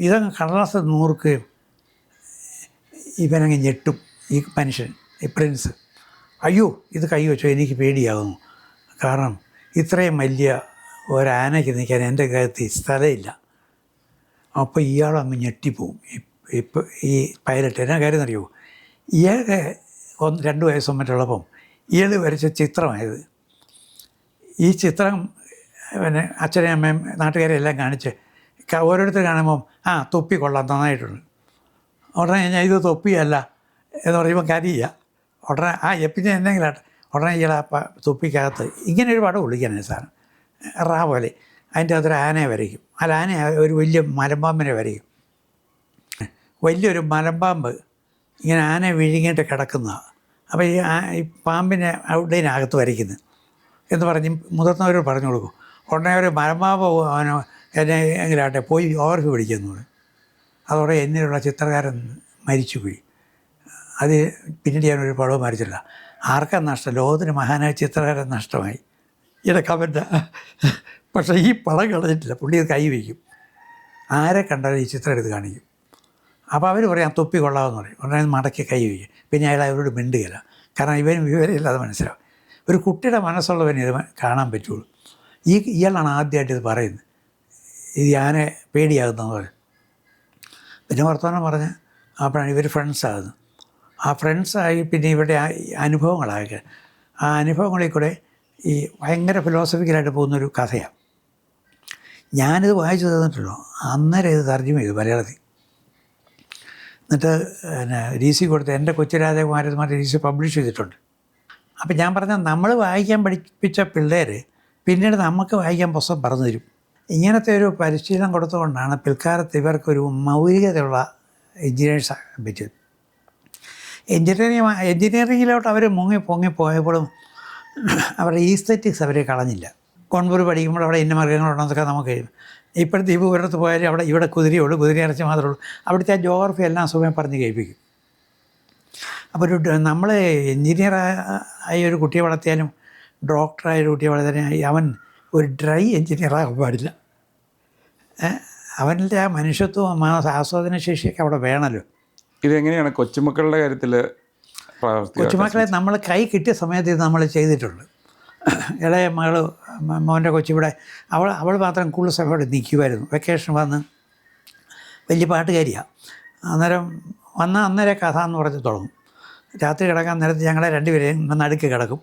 ഇതങ്ങ് കടലാസ് നൂറുക്കുകയും ഇവനങ്ങ് ഞെട്ടും. ഈ മനുഷ്യൻ, ഈ പ്രിൻസ്, അയ്യോ ഇത് കൈ വെച്ചോ, എനിക്ക് പേടിയാകുന്നു. കാരണം ഇത്രയും വലിയ ഒരാനയ്ക്ക് നിൽക്കാൻ എൻ്റെ കഴുത്തിൽ സ്ഥലമില്ല. അപ്പോൾ ഇയാളങ്ങ് ഞെട്ടിപ്പോവും. ഇപ്പം ഈ പൈലറ്റ് എന്നാ കാര്യം എന്നറിയുമോ? ഇയാൾക്ക് 1-2 വയസ്സും മറ്റുള്ളപ്പം ഇയാൾ വരച്ച ചിത്രമായത്. ഈ ചിത്രം അച്ഛനെയും അമ്മയും നാട്ടുകാരെ എല്ലാം കാണിച്ച് ഓരോരുത്തർ കാണുമ്പം തൊപ്പി കൊള്ളാം, നന്നായിട്ടുണ്ട്. ഉടനെ ഞാൻ ഇത് തൊപ്പിയല്ല എന്ന് പറയുമ്പോൾ കരിയില്ല. ഉടനെ പിന്നെ എന്തെങ്കിലും ആട്ടെ, ഉടനെ ഇയാൾ തൊപ്പിക്കകത്ത് ഇങ്ങനെ ഒരു പടം വിളിക്കാനാണ് സാധനം റാ പോലെ. അതിൻ്റെ അകത്തൊരു ആനയെ വരയ്ക്കും. ആന ഒരു വലിയ മലമ്പാമ്പിനെ വരയ്ക്കും. വലിയൊരു മലമ്പാമ്പ് ഇങ്ങനെ ആനയെ വിഴുങ്ങിയിട്ട് കിടക്കുന്നതാണ്. അപ്പോൾ ഈ പാമ്പിനെ അവിടേനകത്ത് വരയ്ക്കുന്നത് എന്ന് പറഞ്ഞ് മുതിർന്നവരോട് പറഞ്ഞു കൊടുക്കും. ഉടനെ ഒരു മലമ്പാമ്പ് എന്നെ എങ്കിലാട്ടെ പോയി ഓവർഫി പിടിക്കുന്നു. അതോടെ എന്നിലുള്ള ചിത്രകാരൻ മരിച്ചുപോയി. അത് പിന്നീട് ഞാനൊരു പടവും വരച്ചില്ല. ആർക്കാണ് നഷ്ടം? ലോകത്തിന് മഹാനായ ചിത്രകാരൻ നഷ്ടമായി. ഇവിടെ കമൻ്റ്. പക്ഷേ ഈ പടം കളഞ്ഞിട്ടില്ല. പുള്ളി അത് കൈ വയ്ക്കും. ആരെ കണ്ടാലും ഈ ചിത്രം എടുത്ത് കാണിക്കും. അപ്പോൾ അവർ പറയും തൊപ്പി കൊള്ളാമെന്ന് പറയും. ഉടനെ മടക്കി കൈ വയ്ക്കും. പിന്നെ അയാൾ അവരോട് മിണ്ടുകയില്ല. കാരണം ഇവന് വിവരമില്ലാതെ മനസ്സിലാവും. ഒരു കുട്ടിയുടെ മനസ്സുള്ളവന് ഇത് കാണാൻ പറ്റുള്ളൂ. ഇയാളാണ് ആദ്യമായിട്ട് ഇത് പറയുന്നത്. ഇത് ആനെ പേടിയാകുന്നതെന്ന് പറയും. പിന്നെ വർത്തമാനം പറഞ്ഞ് അപ്പോഴാണ് ഇവർ ഫ്രണ്ട്സാകുന്നത്. ആ ഫ്രണ്ട്സായി പിന്നെ ഇവരുടെ അനുഭവങ്ങളാകെ ആ അനുഭവങ്ങളിൽ കൂടെ ഈ ഭയങ്കര ഫിലോസഫിക്കലായിട്ട് പോകുന്നൊരു കഥയാണ്. ഞാനിത് വായിച്ചു തന്നിട്ടുള്ളൂ. അന്നേരം ഇത് തർജ്ജമ ചെയ്തു മലയാളത്തിൽ. എന്നിട്ട് DC കൊടുത്ത് എൻ്റെ കൊച്ചു രാജകുമാരന്മാർ DC പബ്ലിഷ് ചെയ്തിട്ടുണ്ട്. അപ്പം ഞാൻ പറഞ്ഞാൽ നമ്മൾ വായിക്കാൻ പഠിപ്പിച്ച പിള്ളേർ പിന്നീട് നമുക്ക് വായിക്കാൻ പുസ്തകം പറഞ്ഞു തരും. ഇങ്ങനത്തെ ഒരു പരിശീലനം കൊടുത്തുകൊണ്ടാണ് പിൽക്കാലത്ത് ഇവർക്കൊരു മൗലികതയുള്ള എൻജിനീയേഴ്സ് പറ്റിയത്. എൻജിനീയറിങ്ങിലോട്ട് അവർ പൊങ്ങിപ്പോയപ്പോഴും അവരുടെ ഈസ്തറ്റിക്സ് അവർ കളഞ്ഞില്ല. കോൺപൂർ പഠിക്കുമ്പോൾ അവിടെ ഇന്ന മൃഗങ്ങളുണ്ടെന്നൊക്കെ നമുക്ക് ഇപ്പോഴത്തെ ഈ പൂരത്ത് പോയാലും ഇവിടെ കുതിരയുള്ളൂ, കുതിരയിറച്ചി മാത്രമേ ഉള്ളൂ. അവിടുത്തെ ജോഗ്രഫി എല്ലാം സുഖം പറഞ്ഞ് കേൾപ്പിക്കും. അപ്പോൾ നമ്മൾ എൻജിനീയർ ആയ ഒരു കുട്ടിയെ വളർത്തിയാലും ഡോക്ടറായ ഒരു കുട്ടിയെ വളർത്തിയാലും അവൻ ഒരു ഡ്രൈ എൻജിനീയറാകാൻ പാടില്ല. അവൻ്റെ ആ മനുഷ്യത്വം ആസ്വാദന ശേഷിയൊക്കെ അവിടെ വേണമല്ലോ. ഇതെങ്ങനെയാണ് കൊച്ചുമക്കളുടെ കാര്യത്തിൽ? കൊച്ചുമക്കളെ നമ്മൾ കൈ കിട്ടിയ സമയത്ത് ഇത് നമ്മൾ ചെയ്തിട്ടുണ്ട്. ഇളയ മകൾ മോൻ്റെ കൊച്ചിവിടെ അവൾ മാത്രം കൂടുതൽ സമയം നിൽക്കുമായിരുന്നു. വെക്കേഷൻ വന്ന് വലിയ പാട്ടുകാരിയാണ്. അന്നേരം കഥ എന്ന് പറഞ്ഞ് തുടങ്ങും. രാത്രി കിടക്കാൻ നേരത്ത് ഞങ്ങളെ രണ്ടുപേരെയും നടുക്ക് കിടക്കും.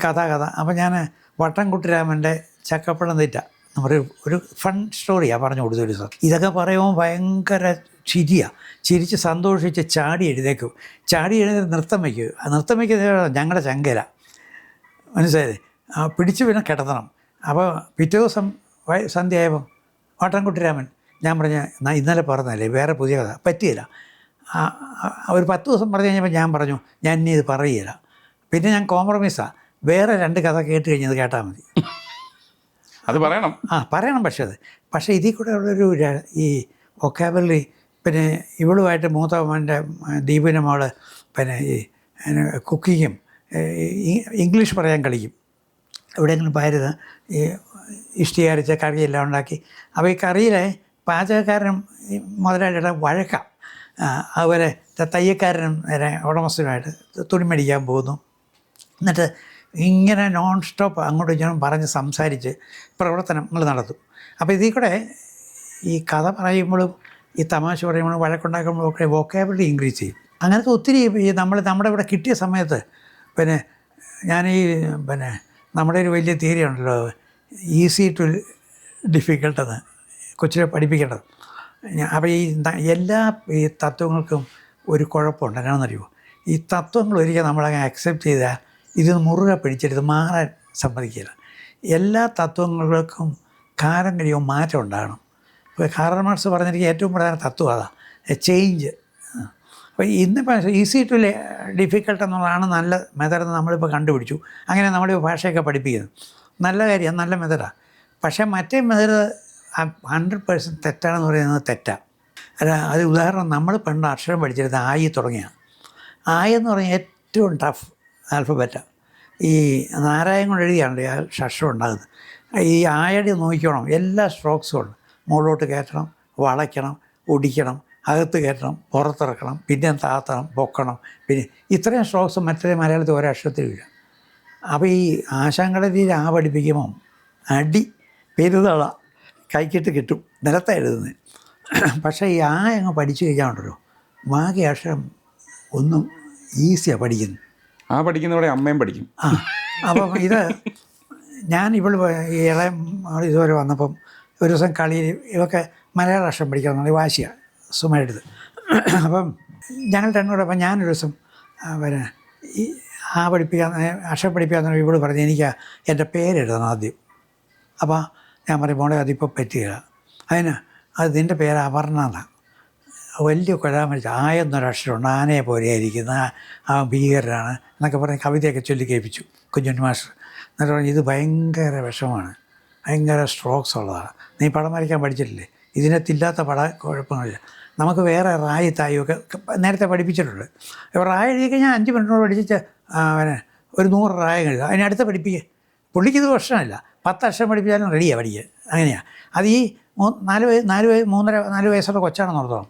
കഥ. അപ്പോൾ ഞാൻ വട്ടംകുട്ടിരാമൻ്റെ ചക്കപ്പഴം തീറ്റ ഒരു ഫൺ സ്റ്റോറിയാണ് പറഞ്ഞു കൊടുത്തു ഒരു സാർ. ഇതൊക്കെ പറയുമ്പോൾ ഭയങ്കര ചിരിയാണ്. ചിരിച്ച് സന്തോഷിച്ച് ചാടി എഴുതേക്കും. ചാടി എഴുതി നൃത്തം വയ്ക്കും. നൃത്തം വയ്ക്കുന്നത് ഞങ്ങളുടെ ചങ്കല, മനസ്സിലായത്? പിടിച്ച് പിന്നെ കിടത്തണം. അപ്പോൾ പിറ്റേ ദിവസം സന്ധ്യയായപ്പം വട്ടംകുട്ടിരാമൻ ഞാൻ പറഞ്ഞ ഇന്നലെ പറഞ്ഞതല്ലേ, വേറെ പുതിയ കഥ പറ്റിയില്ല. ഒരു 10 ദിവസം പറഞ്ഞു കഴിഞ്ഞപ്പോൾ ഞാൻ പറഞ്ഞു ഞാൻ ഇനി ഇത് പറയുകയില്ല. പിന്നെ ഞാൻ കോംപ്രമൈസാണ്, വേറെ 2 കഥ കേട്ട് കഴിഞ്ഞത് കേട്ടാൽ മതി. അത് പറയണം. പറയണം. പക്ഷേ ഇതിൽ കൂടെ ഉള്ളൊരു ഈ വൊക്കാബുലറി, പിന്നെ ഇവളുമായിട്ട് മൂത്തമ്മൻ്റെ ദീപിൻ്റെ മോള് പിന്നെ ഈ കുക്കിങ്ങും ഇംഗ്ലീഷ് പറയാൻ കളിക്കും. എവിടെയെങ്കിലും പോയത് ഈ ഇഷ്ടി അരച്ച കറിയെല്ലാം ഉണ്ടാക്കി. അപ്പോൾ ഈ കറിയിലെ പാചകക്കാരനും മുതലാളിയുടെ വഴക്കാം. അതുപോലെ തയ്യക്കാരനും ഉടമസ്ഥനുമായിട്ട് തുണി മേടിക്കാൻ പോകുന്നു. എന്നിട്ട് ഇങ്ങനെ നോൺ സ്റ്റോപ്പ് അങ്ങോട്ടും ഇങ്ങോട്ടും പറഞ്ഞ് സംസാരിച്ച് പ്രവർത്തനങ്ങൾ നടത്തും. അപ്പോൾ ഇതിൽ കൂടെ ഈ കഥ പറയുമ്പോഴും ഈ തമാശ പറയുമ്പോഴും വഴക്കുണ്ടാക്കുമ്പോഴും ഒക്കെ വൊക്കാബിലിറ്റി ഇൻക്രീസ് ചെയ്യും. അങ്ങനത്തെ ഒത്തിരി ഈ നമ്മുടെ ഇവിടെ കിട്ടിയ സമയത്ത് പിന്നെ നമ്മുടെ ഒരു വലിയ തിയറി ഉണ്ടല്ലോ, ഈസി ടു ഡിഫിക്കൽട്ടെന്ന് കൊച്ചിനെ പഠിപ്പിക്കേണ്ടത്. അപ്പോൾ എല്ലാ ഈ തത്വങ്ങൾക്കും ഒരു കുഴപ്പമുണ്ട്. എന്നാണെന്നറിയുമോ, ഈ തത്വങ്ങൾ ഒരിക്കൽ നമ്മളങ്ങനെ അക്സെപ്റ്റ് ചെയ്താൽ ഇത് മുറുകെ പിടിച്ചെടുത്ത് മാറാൻ സമ്മതിക്കില്ല. എല്ലാ തത്വങ്ങൾക്കും കാലം കഴിയുമ്പോൾ മാറ്റം ഉണ്ടാകണം. ഇപ്പോൾ കാറൽ മാർക്സ് പറഞ്ഞിരിക്കുക ഏറ്റവും പ്രധാന തത്വം അതാണ്, ചേഞ്ച്. അപ്പോൾ ഇന്നിപ്പോൾ ഈസി ടു ഡിഫിക്കൽട്ട് എന്നുള്ളതാണ് നല്ല മെത്തഡെന്ന് നമ്മളിപ്പോൾ കണ്ടുപിടിച്ചു. അങ്ങനെ നമ്മുടെ ഭാഷയൊക്കെ പഠിപ്പിക്കുന്നത് നല്ല കാര്യമാണ്, നല്ല മെത്തഡാണ്. പക്ഷേ മറ്റേ മെത്തഡ് 100% തെറ്റാണെന്ന് പറയുന്നത് തെറ്റാണ്. അല്ല, അത് ഉദാഹരണം നമ്മൾ പണ്ട് അക്ഷരം പഠിച്ചിരുന്നത് ആയി തുടങ്ങിയാണ്. ആയി എന്ന് പറഞ്ഞാൽ ഏറ്റവും ടഫ് ആൽഫബറ്റാണ്. ഈ നാരായണം കൊണ്ട് എഴുതിയാണ് ആ അക്ഷരം ഉണ്ടാകുന്നത്. ഈ ആയടി നോക്കിക്കണം, എല്ലാ സ്ട്രോക്സും ഉണ്ട്. മുകളിലോട്ട് കയറ്റണം, വളയ്ക്കണം, ഒടിക്കണം, അകത്ത് കയറ്റണം, പുറത്തിറക്കണം, പിന്നെ താത്തണം, പൊക്കണം, പിന്നെ ഇത്രയും സ്ട്രോക്സ് മറ്റേ മലയാളത്തിൽ ഒരക്ഷരത്തിലില്ല. അപ്പോൾ ഈ ആശാങ്കളരിയിൽ ആ പഠിപ്പിക്കുമ്പം അടി പെരുതള കൈക്കിട്ട് കിട്ടും, നിലത്താണ് എഴുതുന്നത്. പക്ഷേ ഈ അങ്ങ് പഠിച്ചു കഴിഞ്ഞാൽ ബാക്കി അക്ഷരം ഒന്നും ഈസിയാണ് പഠിക്കുന്നത്. പഠിക്കുന്നവിടെ അമ്മയും പഠിക്കും. അപ്പം ഇത് ഞാൻ ഇളയ ഇതുവരെ വന്നപ്പം ഒരു ദിവസം കളിയിൽ ഇവൊക്കെ മലയാള അക്ഷരം പഠിക്കണം വാശിയാണ് സുമയെടുത്ത്. അപ്പം ഞങ്ങൾ രണ്ടുകൂടെ അപ്പം ഞാനൊരു ദിവസം ഈ അക്ഷരം പഠിപ്പിക്കാൻ ഇവള് പറഞ്ഞു എനിക്ക് എൻ്റെ പേരെഴുതണം ആദ്യം. അപ്പോൾ ഞാൻ പറയും മോളെ അതിപ്പോൾ പറ്റുകയില്ല, അത് നിൻ്റെ പേര് അപർണ എന്നാണ്. വലിയ കുഴാമരിച്ച ആയെന്നൊരക്ഷരമുണ്ട്, ആനയെ പോലെയായിരിക്കുന്ന ആ ഭീകരനാണ് എന്നൊക്കെ പറഞ്ഞ് കവിതയൊക്കെ ചൊല്ലി കേൾപ്പിച്ചു കുഞ്ഞുണ്ണി മാസ്റ്റർ. എന്നിട്ട് പറഞ്ഞു ഇത് ഭയങ്കര വിഷമമാണ്, ഭയങ്കര സ്ട്രോക്സ് ഉള്ളതാണ്, നീ പടം വരയ്ക്കാൻ പഠിച്ചിട്ടില്ലേ, ഇതിനകത്തില്ലാത്ത കുഴപ്പങ്ങളില്ല, നമുക്ക് വേറെ റായി തായൊക്കെ നേരത്തെ പഠിപ്പിച്ചിട്ടുണ്ട്. റായ എഴുതി കഴിഞ്ഞാൽ 5 മിനിറ്റിനോട് പഠിച്ചിട്ട് ഒരു 100 റായ എഴുതുക, അതിനടുത്ത് പഠിപ്പിക്കുക. പുള്ളിക്കിത് പ്രശ്നമില്ല, 10 അക്ഷരം പഠിപ്പിച്ചാലും റെഡിയാണ് പഠിക്കുക. അങ്ങനെയാണ് അത്. ഈ 4 വയസ്സുള്ള കൊച്ചാണെന്ന് ഓർത്തോളം.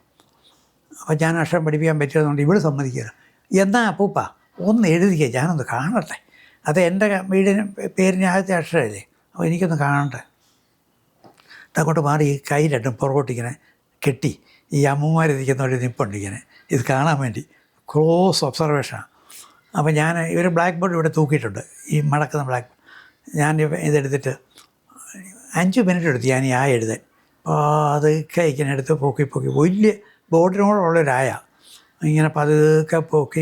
അപ്പോൾ ഞാൻ അക്ഷരം പഠിപ്പിക്കാൻ പറ്റിയതുകൊണ്ട് ഇവിടെ സമ്മതിക്കുക. എന്നാൽ അപ്പൂപ്പ ഒന്ന് എഴുതിക്കുക, ഞാനൊന്ന് കാണട്ടെ, അത് എൻ്റെ വീടിന് പേരിന് ആദ്യത്തെ അക്ഷരമല്ലേ, അപ്പോൾ എനിക്കൊന്ന് കാണട്ടെ. അങ്ങോട്ട് മാറി ഈ കൈ രണ്ടും പുറകോട്ടിങ്ങനെ കെട്ടി ഈ അമ്മമാരിരിക്കുന്ന ഒരു നിപ്പുണ്ടിങ്ങനെ ഇത് കാണാൻ വേണ്ടി ക്ലോസ് ഒബ്സർവേഷനാണ്. അപ്പോൾ ഞാൻ ഇവർ ബ്ലാക്ക് ബോർഡ് ഇവിടെ തൂക്കിയിട്ടുണ്ട്, ഈ മടക്കുന്ന ബ്ലാക്ക് ബോർഡ്. ഞാൻ ഇതെടുത്തിട്ട് 5 മിനിറ്റ് എടുത്ത് ഞാൻ ഈ എഴുതാൻ. അത് ഇങ്ങനെ എടുത്ത് പൊക്കി വലിയ ബോർഡിനോടുള്ളൊരായ ഇങ്ങനെ പതുക്കെ പൊക്കി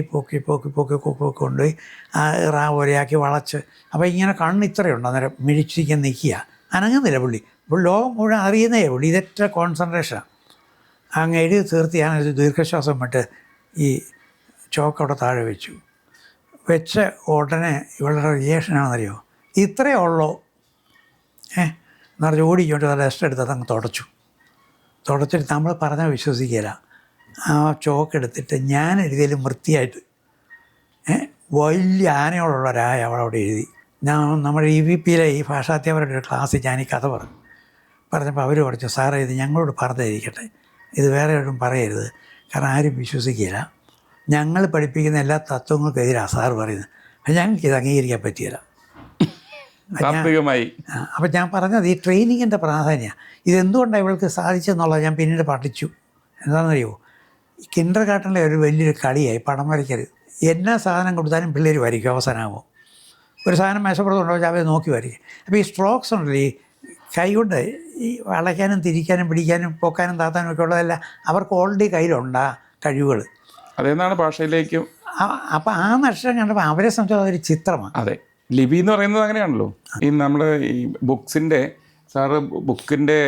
കൊണ്ടുപോയി റാ പോലെയാക്കി വളച്ച്. അപ്പോൾ ഇങ്ങനെ കണ്ണ് ഇത്രയുണ്ട്, അന്നേരം മിഴിച്ചിരിക്കാൻ നിൽക്കുക, അനങ്ങുന്നില്ല പുള്ളി. ലോകം മുഴുവൻ അറിയുന്നേ പുള്ളി, ഇതെത്ര കോൺസെൻട്രേഷനാണ്. അങ്ങ് എഴുതി തീർത്ത് ഞാനൊരു ദീർഘശ്വാസം വിട്ട് ഈ ചോക്ക് അവിടെ താഴെ വെച്ച ഉടനെ ഇവളുടെ റിയേഷനാണെന്നറിയോ, ഇത്രയേ ഉള്ളൂ എന്ന് പറഞ്ഞ് ഓടിക്കൊണ്ട് നല്ല റെസ്റ്റ് എടുത്തത് അങ്ങ് തുടച്ചിട്ട് നമ്മൾ പറഞ്ഞാൽ വിശ്വസിക്കില്ല. ആ ചോക്ക് എടുത്തിട്ട് ഞാൻ എഴുതിയാലും വൃത്തിയായിട്ട് വലിയ ആനയോടുള്ളൊരായ അവളവിടെ എഴുതി. നമ്മുടെ EVPയിലെ ഈ ഭാഷാധ്യാപകരുടെ ഒരു ക്ലാസ്സിൽ ഞാൻ ഈ കഥ പറഞ്ഞപ്പോൾ അവർ പറഞ്ഞു, സാറേ ഇത് ഞങ്ങളോട് പറഞ്ഞിരിക്കട്ടെ, ഇത് വേറെ ഒന്നും പറയരുത്, കാരണം ആരും വിശ്വസിക്കില്ല, ഞങ്ങൾ പഠിപ്പിക്കുന്ന എല്ലാ തത്വങ്ങൾക്കെതിരാണ് സാറ് പറയുന്നത്, ഞങ്ങൾക്കിത് അംഗീകരിക്കാൻ പറ്റിയില്ല. അപ്പം ഞാൻ പറഞ്ഞത് ഈ ട്രെയിനിങ്ങിൻ്റെ പ്രാധാന്യം ഇതെന്തുകൊണ്ടാണ് ഇവൾക്ക് സാധിച്ചെന്നുള്ളത് ഞാൻ പിന്നീട് പഠിച്ചു. എന്താണെന്നറിയുമോ, കിൻഡർ ഗാർട്ടനിലെ ഒരു വലിയൊരു കളിയായി പടം വരയ്ക്കരുത്. എന്നാ സാധനം കൊടുത്താലും പിള്ളേർ വരയ്ക്കും. അവസാനമാകുമ്പോൾ ഒരു സാധനം മേശപ്പുറത്ത് കൊണ്ടുപോയി അവർ നോക്കി വരയ്ക്കും. അപ്പോൾ ഈ സ്ട്രോക്സ് ഉണ്ടല്ലോ, ഈ കൈകൊണ്ട് ഈ വളയ്ക്കാനും തിരിക്കാനും പിടിക്കാനും പൊക്കാനും താത്താനും ഒക്കെ ഉള്ളതല്ല അവർക്ക് ഓൾറെഡി കയ്യിലുണ്ട് ആ കഴിവുകൾ. അതെന്നാണ് ഭാഷയിലേക്കും. അപ്പോൾ ആ നഷ്ടം കണ്ടപ്പോൾ അവരെ സംബന്ധിച്ച് അതൊരു ചിത്രമാണ്. അതെ, ലിപി എന്ന് പറയുന്നത് അങ്ങനെയാണല്ലോ. ഈ നമ്മുടെ ഈ സാറ് ബുക്കിൻ്റെ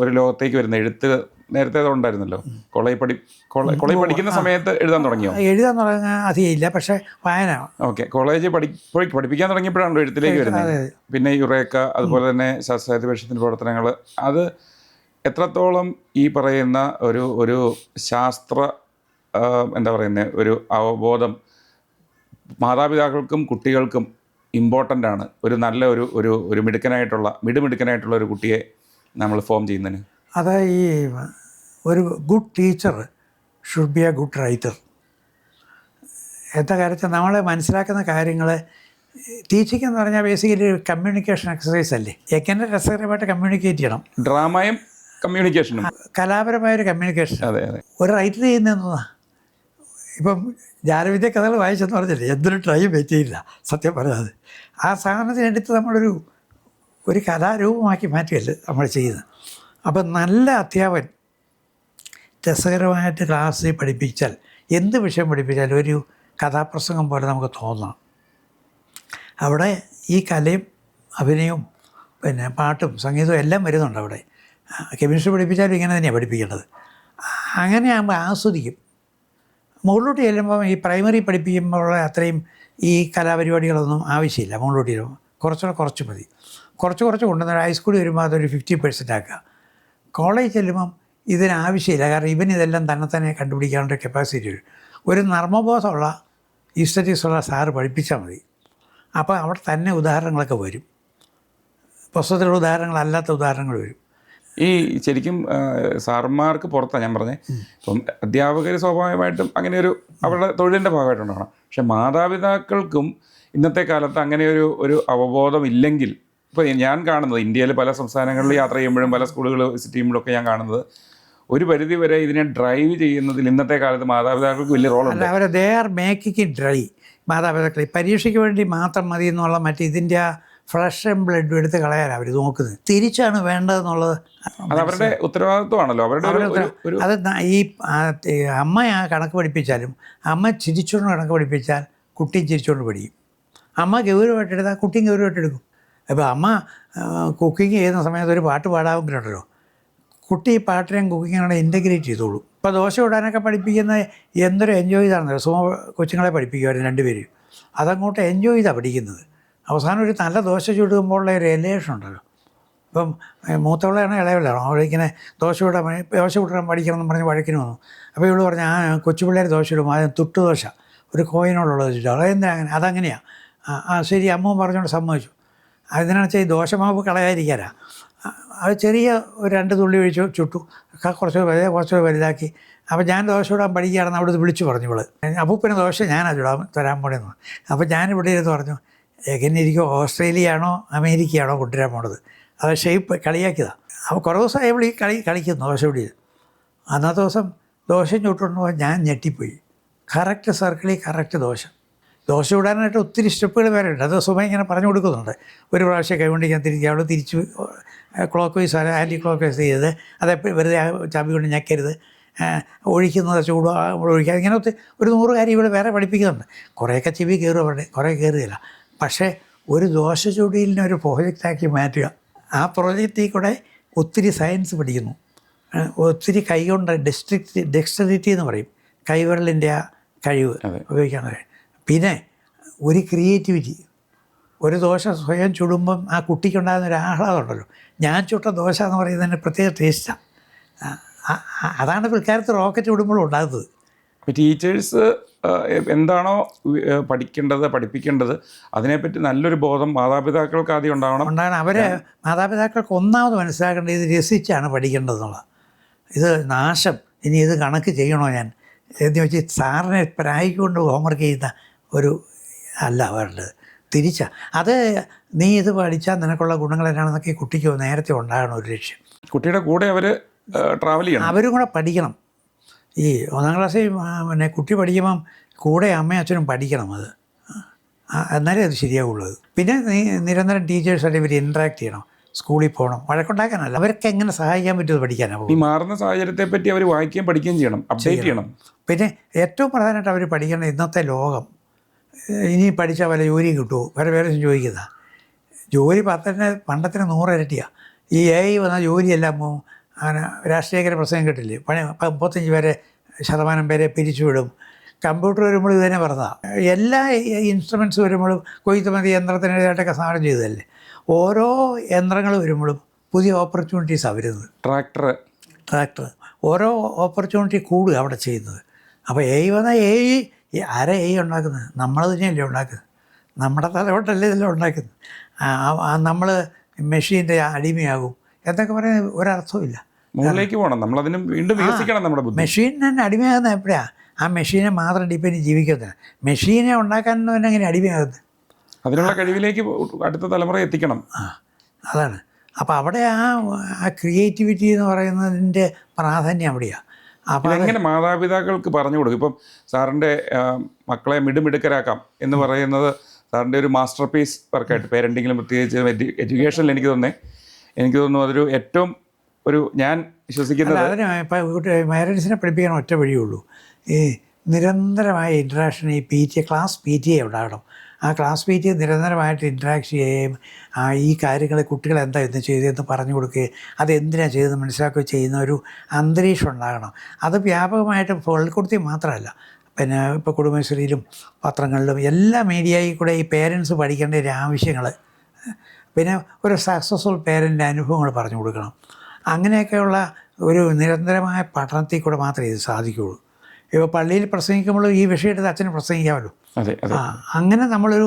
ഒരു ലോകത്തേക്ക് വരുന്ന എഴുത്ത് നേരത്തെ ഉണ്ടായിരുന്നല്ലോ. കോളേജ് പഠിക്കുന്ന സമയത്ത് എഴുതാൻ തുടങ്ങിയോ? എഴുതാൻ തുടങ്ങാൻ അധികം ഇല്ല, പക്ഷേ വായന. ഓക്കെ, കോളേജ് പഠിപ്പിക്കാൻ തുടങ്ങിയപ്പോഴാണല്ലോ എഴുത്തിലേക്ക് വരുന്നത്. പിന്നെ യുറേക്ക, അതുപോലെ തന്നെ ശാസ്ത്രാസാഹിത്യ പരിഷത്തിൻ്റെ പ്രവർത്തനങ്ങൾ, അത് എത്രത്തോളം ഈ പറയുന്ന ഒരു ശാസ്ത്ര എന്താ പറയുന്നത് ഒരു അവബോധം മാതാപിതാക്കൾക്കും കുട്ടികൾക്കും ഇമ്പോർട്ടൻ്റ് ആണ്, ഒരു നല്ല ഒരു മിടുമിടുക്കനായിട്ടുള്ള ഒരു കുട്ടിയെ നമ്മൾ ഫോം ചെയ്യുന്നതിന്? അത് ഈ ഒരു good teacher should be A good writer. എന്താ കാര്യത്തിൽ നമ്മൾ മനസ്സിലാക്കുന്ന കാര്യങ്ങൾ ടീച്ചിങ് എന്ന് പറഞ്ഞാൽ ബേസിക്കലി ഒരു കമ്മ്യൂണിക്കേഷൻ എക്സസൈസ് അല്ലേ. എങ്ങനെ രസകരമായിട്ട് കമ്മ്യൂണിക്കേറ്റ് ചെയ്യണം. ഡ്രാമയും കമ്മ്യൂണിക്കേഷനും കലാപരമായൊരു കമ്മ്യൂണിക്കേഷൻ. അതെ അതെ. ഒരു റൈറ്റർ ചെയ്യുന്നതാ. ഇപ്പം ജാലവിദ്യ കഥകൾ വായിച്ചെന്ന് പറഞ്ഞില്ലേ, എന്തൊരു ട്രൈയും പറ്റിയില്ല സത്യം പറഞ്ഞത്. ആ സാധനത്തിനെടുത്ത് ഒരു കലാരൂപമാക്കി മാറ്റുകയല്ലേ നമ്മൾ ചെയ്യുന്നത്. അപ്പം നല്ല അധ്യാപകൻ രസകരമായിട്ട് ക്ലാസ്സിൽ പഠിപ്പിച്ചാൽ, എന്ത് വിഷയം പഠിപ്പിച്ചാലും ഒരു കഥാപ്രസംഗം പോലെ നമുക്ക് തോന്നണം. അവിടെ ഈ കലയും അഭിനയവും പിന്നെ പാട്ടും സംഗീതവും എല്ലാം വരുന്നുണ്ട് അവിടെ. കെമിസ്ട്രി പഠിപ്പിച്ചാലും ഇങ്ങനെ തന്നെയാണ് പഠിപ്പിക്കേണ്ടത്. അങ്ങനെയാകുമ്പോൾ ആസ്വദിക്കും. മുകളിലോട്ട് ചെല്ലുമ്പോൾ ഈ പ്രൈമറി പഠിപ്പിക്കുമ്പോൾ അത്രയും ഈ കലാപരിപാടികളൊന്നും ആവശ്യമില്ല. മുകളിലോട്ട് ചെല്ലുമ്പോൾ കുറച്ച് മതി. കുറച്ച് കൊണ്ടുവന്നാൽ ഹൈസ്കൂളിൽ വരുമ്പോൾ അതൊരു 50% ആക്കുക. കോളേജ് ചെല്ലുമ്പം ഇതിനാവശ്യമില്ല. കാരണം ഇതെല്ലാം തന്നെ കണ്ടുപിടിക്കാനുള്ള കപ്പാസിറ്റി വരും. ഒരു നർമ്മബോധമുള്ള ഈസ്റ്ററ്റീസുള്ള സാറ് പഠിപ്പിച്ചാൽ മതി. അപ്പോൾ അവിടെ തന്നെ ഉദാഹരണങ്ങളൊക്കെ വരും. പുസ്തകത്തിലുള്ള ഉദാഹരണങ്ങളല്ലാത്ത ഉദാഹരണങ്ങൾ വരും. ഈ ശരിക്കും സാറന്മാർക്ക് പുറത്താണ് ഞാൻ പറഞ്ഞത്. ഇപ്പം അധ്യാപകർ സ്വാഭാവികമായിട്ടും അങ്ങനെയൊരു അവരുടെ തൊഴിലിൻ്റെ ഭാഗമായിട്ടുണ്ടാകണം. പക്ഷെ മാതാപിതാക്കൾക്കും ഇന്നത്തെ കാലത്ത് അങ്ങനെ ഒരു അവബോധം ഇല്ലെങ്കിൽ, ഇപ്പോൾ ഞാൻ കാണുന്നത് ഇന്ത്യയിൽ പല സംസ്ഥാനങ്ങളിൽ യാത്ര ചെയ്യുമ്പോഴും പല സ്കൂളുകൾ വിസിറ്റ് ചെയ്യുമ്പോഴൊക്കെ ഞാൻ കാണുന്നത് ഒരു പരിധി വരെ ഇതിനെ ഡ്രൈവ് ചെയ്യുന്നതിൽ ഇന്നത്തെ കാലത്ത് മാതാപിതാക്കൾക്ക് വലിയ റോളുണ്ട്. അവർ they are making it dry. മാതാപിതാക്കൾ പരീക്ഷയ്ക്ക് വേണ്ടി മാത്രം മതി എന്നുള്ള ഇതിൻ്റെ ഫ്ലഷ് ആൻഡ് ബ്ലഡ് എടുത്ത് കളയാൻ അവർ നോക്കുന്നത്. തിരിച്ചാണ് വേണ്ടതെന്നുള്ളത് അത് അവരുടെ ഉത്തരവാദിത്വമാണല്ലോ. അത് ഈ അമ്മ ആ കണക്ക് പഠിപ്പിച്ചാലും അമ്മ ചിരിച്ചുകൊണ്ട് കണക്ക് പഠിപ്പിച്ചാൽ കുട്ടിയും ചിരിച്ചുകൊണ്ട് പഠിക്കും. അമ്മ ഗൗരവമായിട്ട് എടുത്താൽ കുട്ടിയും ഗൗരവമായിട്ട് എടുക്കും. അപ്പോൾ അമ്മ കുക്കിംഗ് ചെയ്യുന്ന സമയത്ത് ഒരു പാട്ട് പാടാവുമ്പോഴുണ്ടല്ലോ, കുട്ടി ഈ പാട്ടിനെയും കുക്കിങ്ങിനോട് ഇൻ്റഗ്രേറ്റ് ചെയ്തോളൂ. ഇപ്പോൾ ദോശ ഇടാനൊക്കെ പഠിപ്പിക്കുന്ന എന്തൊരു എൻജോയ് ചെയ്താണെന്നല്ലോ. സുമ കൊച്ചുങ്ങളെ പഠിപ്പിക്കുമായിരുന്നു 2 പേരും. അതങ്ങോട്ട് എൻജോയ് ചെയ്താണ് പഠിക്കുന്നത്. അവസാനം ഒരു നല്ല ദോശ ചുടുമ്പോഴുള്ള ഒരു റിലേഷൻ ഉണ്ടല്ലോ. ഇപ്പം മൂത്തവളാണോ ഇളയവളാണോ അവളിങ്ങനെ ദോശ ഇടാൻ പഠിക്കണം എന്ന് പറഞ്ഞ് വഴക്കിന് വന്നു. അപ്പോൾ ഇവള് പറഞ്ഞു, കൊച്ചു പിള്ളേർ ദോശ ഇടും, അത് തുട്ട് ദോശ ഒരു കോയിനോടുള്ളത് വെച്ചിട്ട്. അതെന്താ അങ്ങനെ? അതങ്ങനെയാണ്. ശരി, അമ്മ പറഞ്ഞുകൊണ്ട് സമ്മതിച്ചു. അതിനാണെന്ന് വെച്ചാൽ ഈ ദോശമാവ് കളയാതിരിക്കാനാണ്. അത് ചെറിയ ഒരു 2 തുള്ളി ഒഴിച്ച് ചുട്ടു, കുറച്ച് വലുതാക്കി. അപ്പോൾ ഞാൻ ദോശ ഇടാൻ പഠിക്കുകയാണെന്ന് അവിടെ വിളിച്ചു പറഞ്ഞു ഇവള്. അപ്പൂപ്പിന് ദോശ ഞാനത് തരാൻ പോണെന്ന്. അപ്പോൾ ഞാനിവിടെ ഇരുന്ന് പറഞ്ഞു, എങ്ങനെ ഇരിക്കും, ഓസ്ട്രേലിയ ആണോ അമേരിക്കയാണോ കൊണ്ടുവരാൻ പോണത്? അത് ഷേപ്പ് കളിയാക്കിയതാണ്. അപ്പോൾ കുറേ ദിവസമായി ഇവൾ ഈ കളിക്കുന്നു ദോശ പിടിയിൽ. അന്നത്തെ ദിവസം ദോശ ചുട്ടുകൊണ്ടുപോകാൻ ഞാൻ ഞെട്ടിപ്പോയി. കറക്റ്റ് സർക്കിളിൽ കറക്റ്റ് ദോശ ഇടാനായിട്ട് ഒത്തിരി സ്റ്റെപ്പുകൾ വേറെ ഉണ്ട്. അത് സുമ ഇങ്ങനെ പറഞ്ഞു കൊടുക്കുന്നുണ്ട്. ഒരു പ്രാവശ്യം കൈകൊണ്ട് ഞാൻ തിരിക്കുക, അവൾ തിരിച്ച് clockwise anticlockwise ചെയ്ത്, അതെപ്പോഴും വെറുതെ ചാമ്പി കൊണ്ട് ഞെക്കരുത്, ഒഴിക്കുന്നത് ചൂട് ഒഴിക്കുക, ഇങ്ങനെ ഒരു 100 കാര്യം ഇവിടെ വേറെ പഠിപ്പിക്കുന്നുണ്ട്. കുറേയൊക്കെ ചെവി കയറും അവരുടെ, കുറേ കയറുകയില്ല. പക്ഷേ ഒരു ദോശ ചുടിയിലിനെ ഒരു പ്രോജക്റ്റാക്കി മാറ്റുക. ആ പ്രോജക്റ്റിൽ കൂടെ ഒത്തിരി സയൻസ് പഠിക്കുന്നു. ഒത്തിരി കൈകൊണ്ട് ഡെക്സ്റ്ററിറ്റി എന്ന് പറയും, കൈവിരലിൻ്റെ ആ കഴിവ് ഉപയോഗിക്കാന്ന്. പിന്നെ ഒരു ക്രിയേറ്റിവിറ്റി. ഒരു ദോശ സ്വയം ചുടുമ്പം ആ കുട്ടിക്കുണ്ടാകുന്ന ഒരു ആഹ്ലാദം ഉണ്ടല്ലോ. ഞാൻ ചുട്ട ദോശ എന്ന് പറയുന്നതിന് പ്രത്യേക ടേസ്റ്റാണ്. അതാണ് പിൽക്കാലത്ത് റോക്കറ്റ് വിടുമ്പോഴും ഉണ്ടാകുന്നത്. ടീച്ചേഴ്സ് എന്താണോ പഠിപ്പിക്കേണ്ടത് അതിനെപ്പറ്റി നല്ലൊരു ബോധം മാതാപിതാക്കൾക്ക് ആദ്യം ഉണ്ടാവണം. മാതാപിതാക്കൾക്ക് ഒന്നാമത് മനസ്സിലാക്കേണ്ടത് ഇത് രസിച്ചാണ് പഠിക്കേണ്ടതെന്നുള്ളത്. ഇത് നാശം, ഇനി ഇത് കണക്ക് ചെയ്യണോ ഞാൻ എന്ന് വെച്ച് സാറിനെ പ്രായിക്കൊണ്ട് ഹോംവർക്ക് ചെയ്യുന്ന ഒരു അല്ല വേണ്ടത്. തിരിച്ചാ അത് നീ ഇത് പഠിച്ചാൽ നിനക്കുള്ള ഗുണങ്ങൾ എന്നാണെന്നൊക്കെ കുട്ടിക്ക് നേരത്തെ ഉണ്ടാകണം ഒരു ലക്ഷ്യം. കുട്ടിയുടെ കൂടെ അവർ ട്രാവൽ ചെയ്യണം, അവരും കൂടെ പഠിക്കണം. ഈ 1ാം ക്ലാസ്സിൽ പിന്നെ കുട്ടി പഠിക്കുമ്പം കൂടെ അമ്മയും അച്ഛനും പഠിക്കണം. അത് എന്നാലേ അത് ശരിയാവുള്ളൂ. പിന്നെ നീ നിരന്തരം ടീച്ചേഴ്സായിട്ട് ഇവർ ഇൻട്രാക്ട് ചെയ്യണം. സ്കൂളിൽ പോകണം, വഴക്കുണ്ടാക്കാനല്ല, അവർക്ക് എങ്ങനെ സഹായിക്കാൻ പറ്റുമെന്ന് പഠിക്കാനാണ്. ഈ മാറുന്ന സാഹചര്യത്തെ പറ്റി അവർ വായിക്കുകയും പഠിക്കുകയും ചെയ്യണം, അപ്ഡേറ്റ് ചെയ്യണം. പിന്നെ ഏറ്റവും പ്രധാനമായിട്ട് അവർ പഠിക്കേണ്ട ഇന്നത്തെ ലോകം. ഇനി പഠിച്ചാൽ വല്ല ജോലിയും കിട്ടുമോ? വേറെ ചോദിക്കുന്ന ജോലി പണ്ടത്തിന് 100 ഇരട്ടിയാണ്. ഈ AI വന്ന ജോലിയെല്ലാം അങ്ങനെ രാഷ്ട്രീയകര പ്രസംഗം കേട്ടില്ലേ, 35% പേരെ പിരിച്ചുവിടും. കമ്പ്യൂട്ടർ വരുമ്പോൾ ഇത് തന്നെ പറഞ്ഞതാണ്. എല്ലാ ഇൻസ്ട്രുമെൻറ്റ്സ് വരുമ്പോഴും കൊയ്ത്തുമതി യന്ത്രത്തിനായിട്ടൊക്കെ സാധനം ചെയ്തതല്ലേ. ഓരോ യന്ത്രങ്ങൾ വരുമ്പോഴും പുതിയ ഓപ്പർച്യൂണിറ്റീസാണ് വരുന്നത്. ട്രാക്ടർ ഓരോ ഓപ്പർച്യൂണിറ്റി കൂടുക അവിടെ ചെയ്യുന്നത്. അപ്പോൾ AI വന്നാൽ ആരാ AI ഉണ്ടാക്കുന്നത്? നമ്മൾ തന്നെയല്ലേ ഉണ്ടാക്കുന്നത്. നമ്മുടെ തലവട്ടല്ലേ ഇതെല്ലാം ഉണ്ടാക്കുന്നത്. നമ്മൾ മെഷീൻ്റെ അടിമയാകും എന്നൊക്കെ പറയുന്നത് ഒരർത്ഥമില്ല. മുകളിലേക്ക് പോകണം, നമ്മളതിനും വീണ്ടും വികസിക്കണം നമ്മുടെ ബുദ്ധി. മെഷീൻ തന്നെ അടിമയാകുന്നത് എപ്പോഴാണ്? ആ മെഷീനെ മാത്രം ഡിപ്പെൻഡ് ജീവിക്കുന്നത്. മെഷീനെ ഉണ്ടാക്കാൻ തന്നെ എങ്ങനെ അടിമയാകുന്നത്? അതിനുള്ള കഴിവിലേക്ക് അടുത്ത തലമുറ എത്തിക്കണം. അതാണ്. അപ്പോൾ അവിടെ ആ ക്രിയേറ്റിവിറ്റി എന്ന് പറയുന്നതിൻ്റെ പ്രാധാന്യം അവിടെയാണ്. അപ്പോൾ ഇതെങ്ങനെ മാതാപിതാക്കൾക്ക് പറഞ്ഞു കൊടുക്കും? ഇപ്പം സാറിൻ്റെ മക്കളെ മിടുമിടുക്കരാക്കാം എന്ന് പറയുന്നത് സാറിൻ്റെ ഒരു മാസ്റ്റർ പീസ് വർക്കായിട്ട്, പേരൻറ്റിങ്ങിലും പ്രത്യേകിച്ച് എഡ്യൂക്കേഷനിൽ എനിക്ക് തോന്നുന്നു അതൊരു ഏറ്റവും ഞാൻ വിശ്വസിക്കുന്നത്. അതിന് ഇപ്പോൾ പേരൻസിനെ പഠിപ്പിക്കാൻ ഒറ്റ വഴിയുള്ളൂ. ഈ നിരന്തരമായ ഇൻട്രാക്ഷൻ, ഈ ക്ലാസ് PTA ഉണ്ടാകണം. ആ ക്ലാസ് PTA നിരന്തരമായിട്ട് ഇൻട്രാക്ട് ചെയ്യുകയും ഈ കാര്യങ്ങൾ കുട്ടികൾ എന്താ ഇന്ന് ചെയ്തതെന്ന് പറഞ്ഞു കൊടുക്കുകയും അതെന്തിനാണ് ചെയ്തതെന്ന് മനസ്സിലാക്കുകയും ചെയ്യുന്ന ഒരു അന്തരീക്ഷം ഉണ്ടാകണം. അത് വ്യാപകമായിട്ട് പള്ളിക്കൂടത്തിൽ മാത്രമല്ല, പിന്നെ ഇപ്പോൾ കുടുംബശ്രീയിലും പത്രങ്ങളിലും എല്ലാ മീഡിയയിൽ കൂടെ ഈ പേരൻസ് പഠിക്കേണ്ട ഒരു ആവശ്യങ്ങൾ, പിന്നെ ഒരു സക്സസ്ഫുൾ പേരൻ്റ് അനുഭവങ്ങൾ പറഞ്ഞു കൊടുക്കണം. അങ്ങനെയൊക്കെയുള്ള ഒരു നിരന്തരമായ പഠനത്തിൽ കൂടെ മാത്രമേ ഇത് സാധിക്കുകയുള്ളൂ. ഇപ്പോൾ പള്ളിയിൽ പ്രസംഗിക്കുമ്പോൾ ഈ വിഷയം എടുത്ത് അച്ഛന് പ്രസംഗിക്കാമല്ലോ. അങ്ങനെ നമ്മളൊരു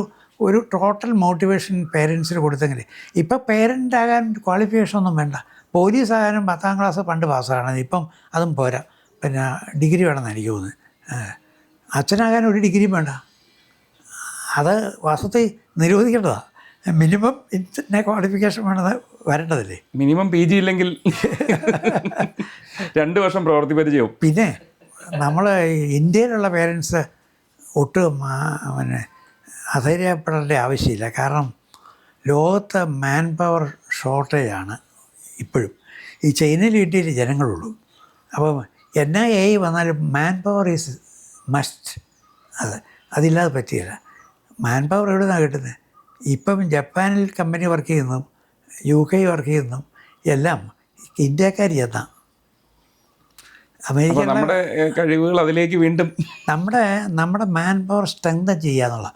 ടോട്ടൽ മോട്ടിവേഷൻ പേരൻസിന് കൊടുത്തെങ്കിൽ. ഇപ്പോൾ പേരൻ്റ് ആകാൻ ക്വാളിഫിക്കേഷൻ ഒന്നും വേണ്ട. പോലീസ് ആകാനും 10ാം ക്ലാസ് പണ്ട് പാസ്സാകണം, ഇപ്പം അതും പോരാ, പിന്നെ ഡിഗ്രി വേണമെന്ന് എനിക്ക് തോന്നുന്നത്. അച്ഛനാകാൻ ഒരു ഡിഗ്രിയും വേണ്ട. അത് വാസ്തവത്തിൽ നിരോധിക്കേണ്ടതാണ്. മിനിമം ഇന്ന ക്വാളിഫിക്കേഷൻ വേണമെന്ന് വരേണ്ടതല്ലേ? മിനിമം PG ഇല്ലെങ്കിൽ 2 വർഷം പ്രവൃത്തി പരിചയവും. പിന്നെ നമ്മൾ ഇന്ത്യയിലുള്ള പേരൻസ് ഒട്ടും പിന്നെ അധൈര്യപ്പെടേണ്ട ആവശ്യമില്ല. കാരണം ലോകത്ത് മാൻ പവർ ഷോർട്ടേജാണ് ഇപ്പോഴും. ഈ ചൈനയിൽ ഇന്ത്യയിൽ ജനങ്ങളുള്ളൂ. അപ്പം NIA വന്നാലും മാൻ പവർ ഈസ് മസ്റ്റ്. അതില്ലാതെ പറ്റിയില്ല. മാൻ പവർ എവിടെ നിന്നാണ് കിട്ടുന്നത്? ഇപ്പം ജപ്പാനിൽ കമ്പനി വർക്ക് ചെയ്യുന്നതും UK വർക്ക് ചെയ്യുന്നതും എല്ലാം ഇന്ത്യക്കാർ ചെന്നാ. നമ്മുടെ കഴിവുകൾ അതിലേക്ക് വീണ്ടും നമ്മുടെ മാൻ പവർ സ്ട്രെങ്തൻ ചെയ്യുക എന്നുള്ള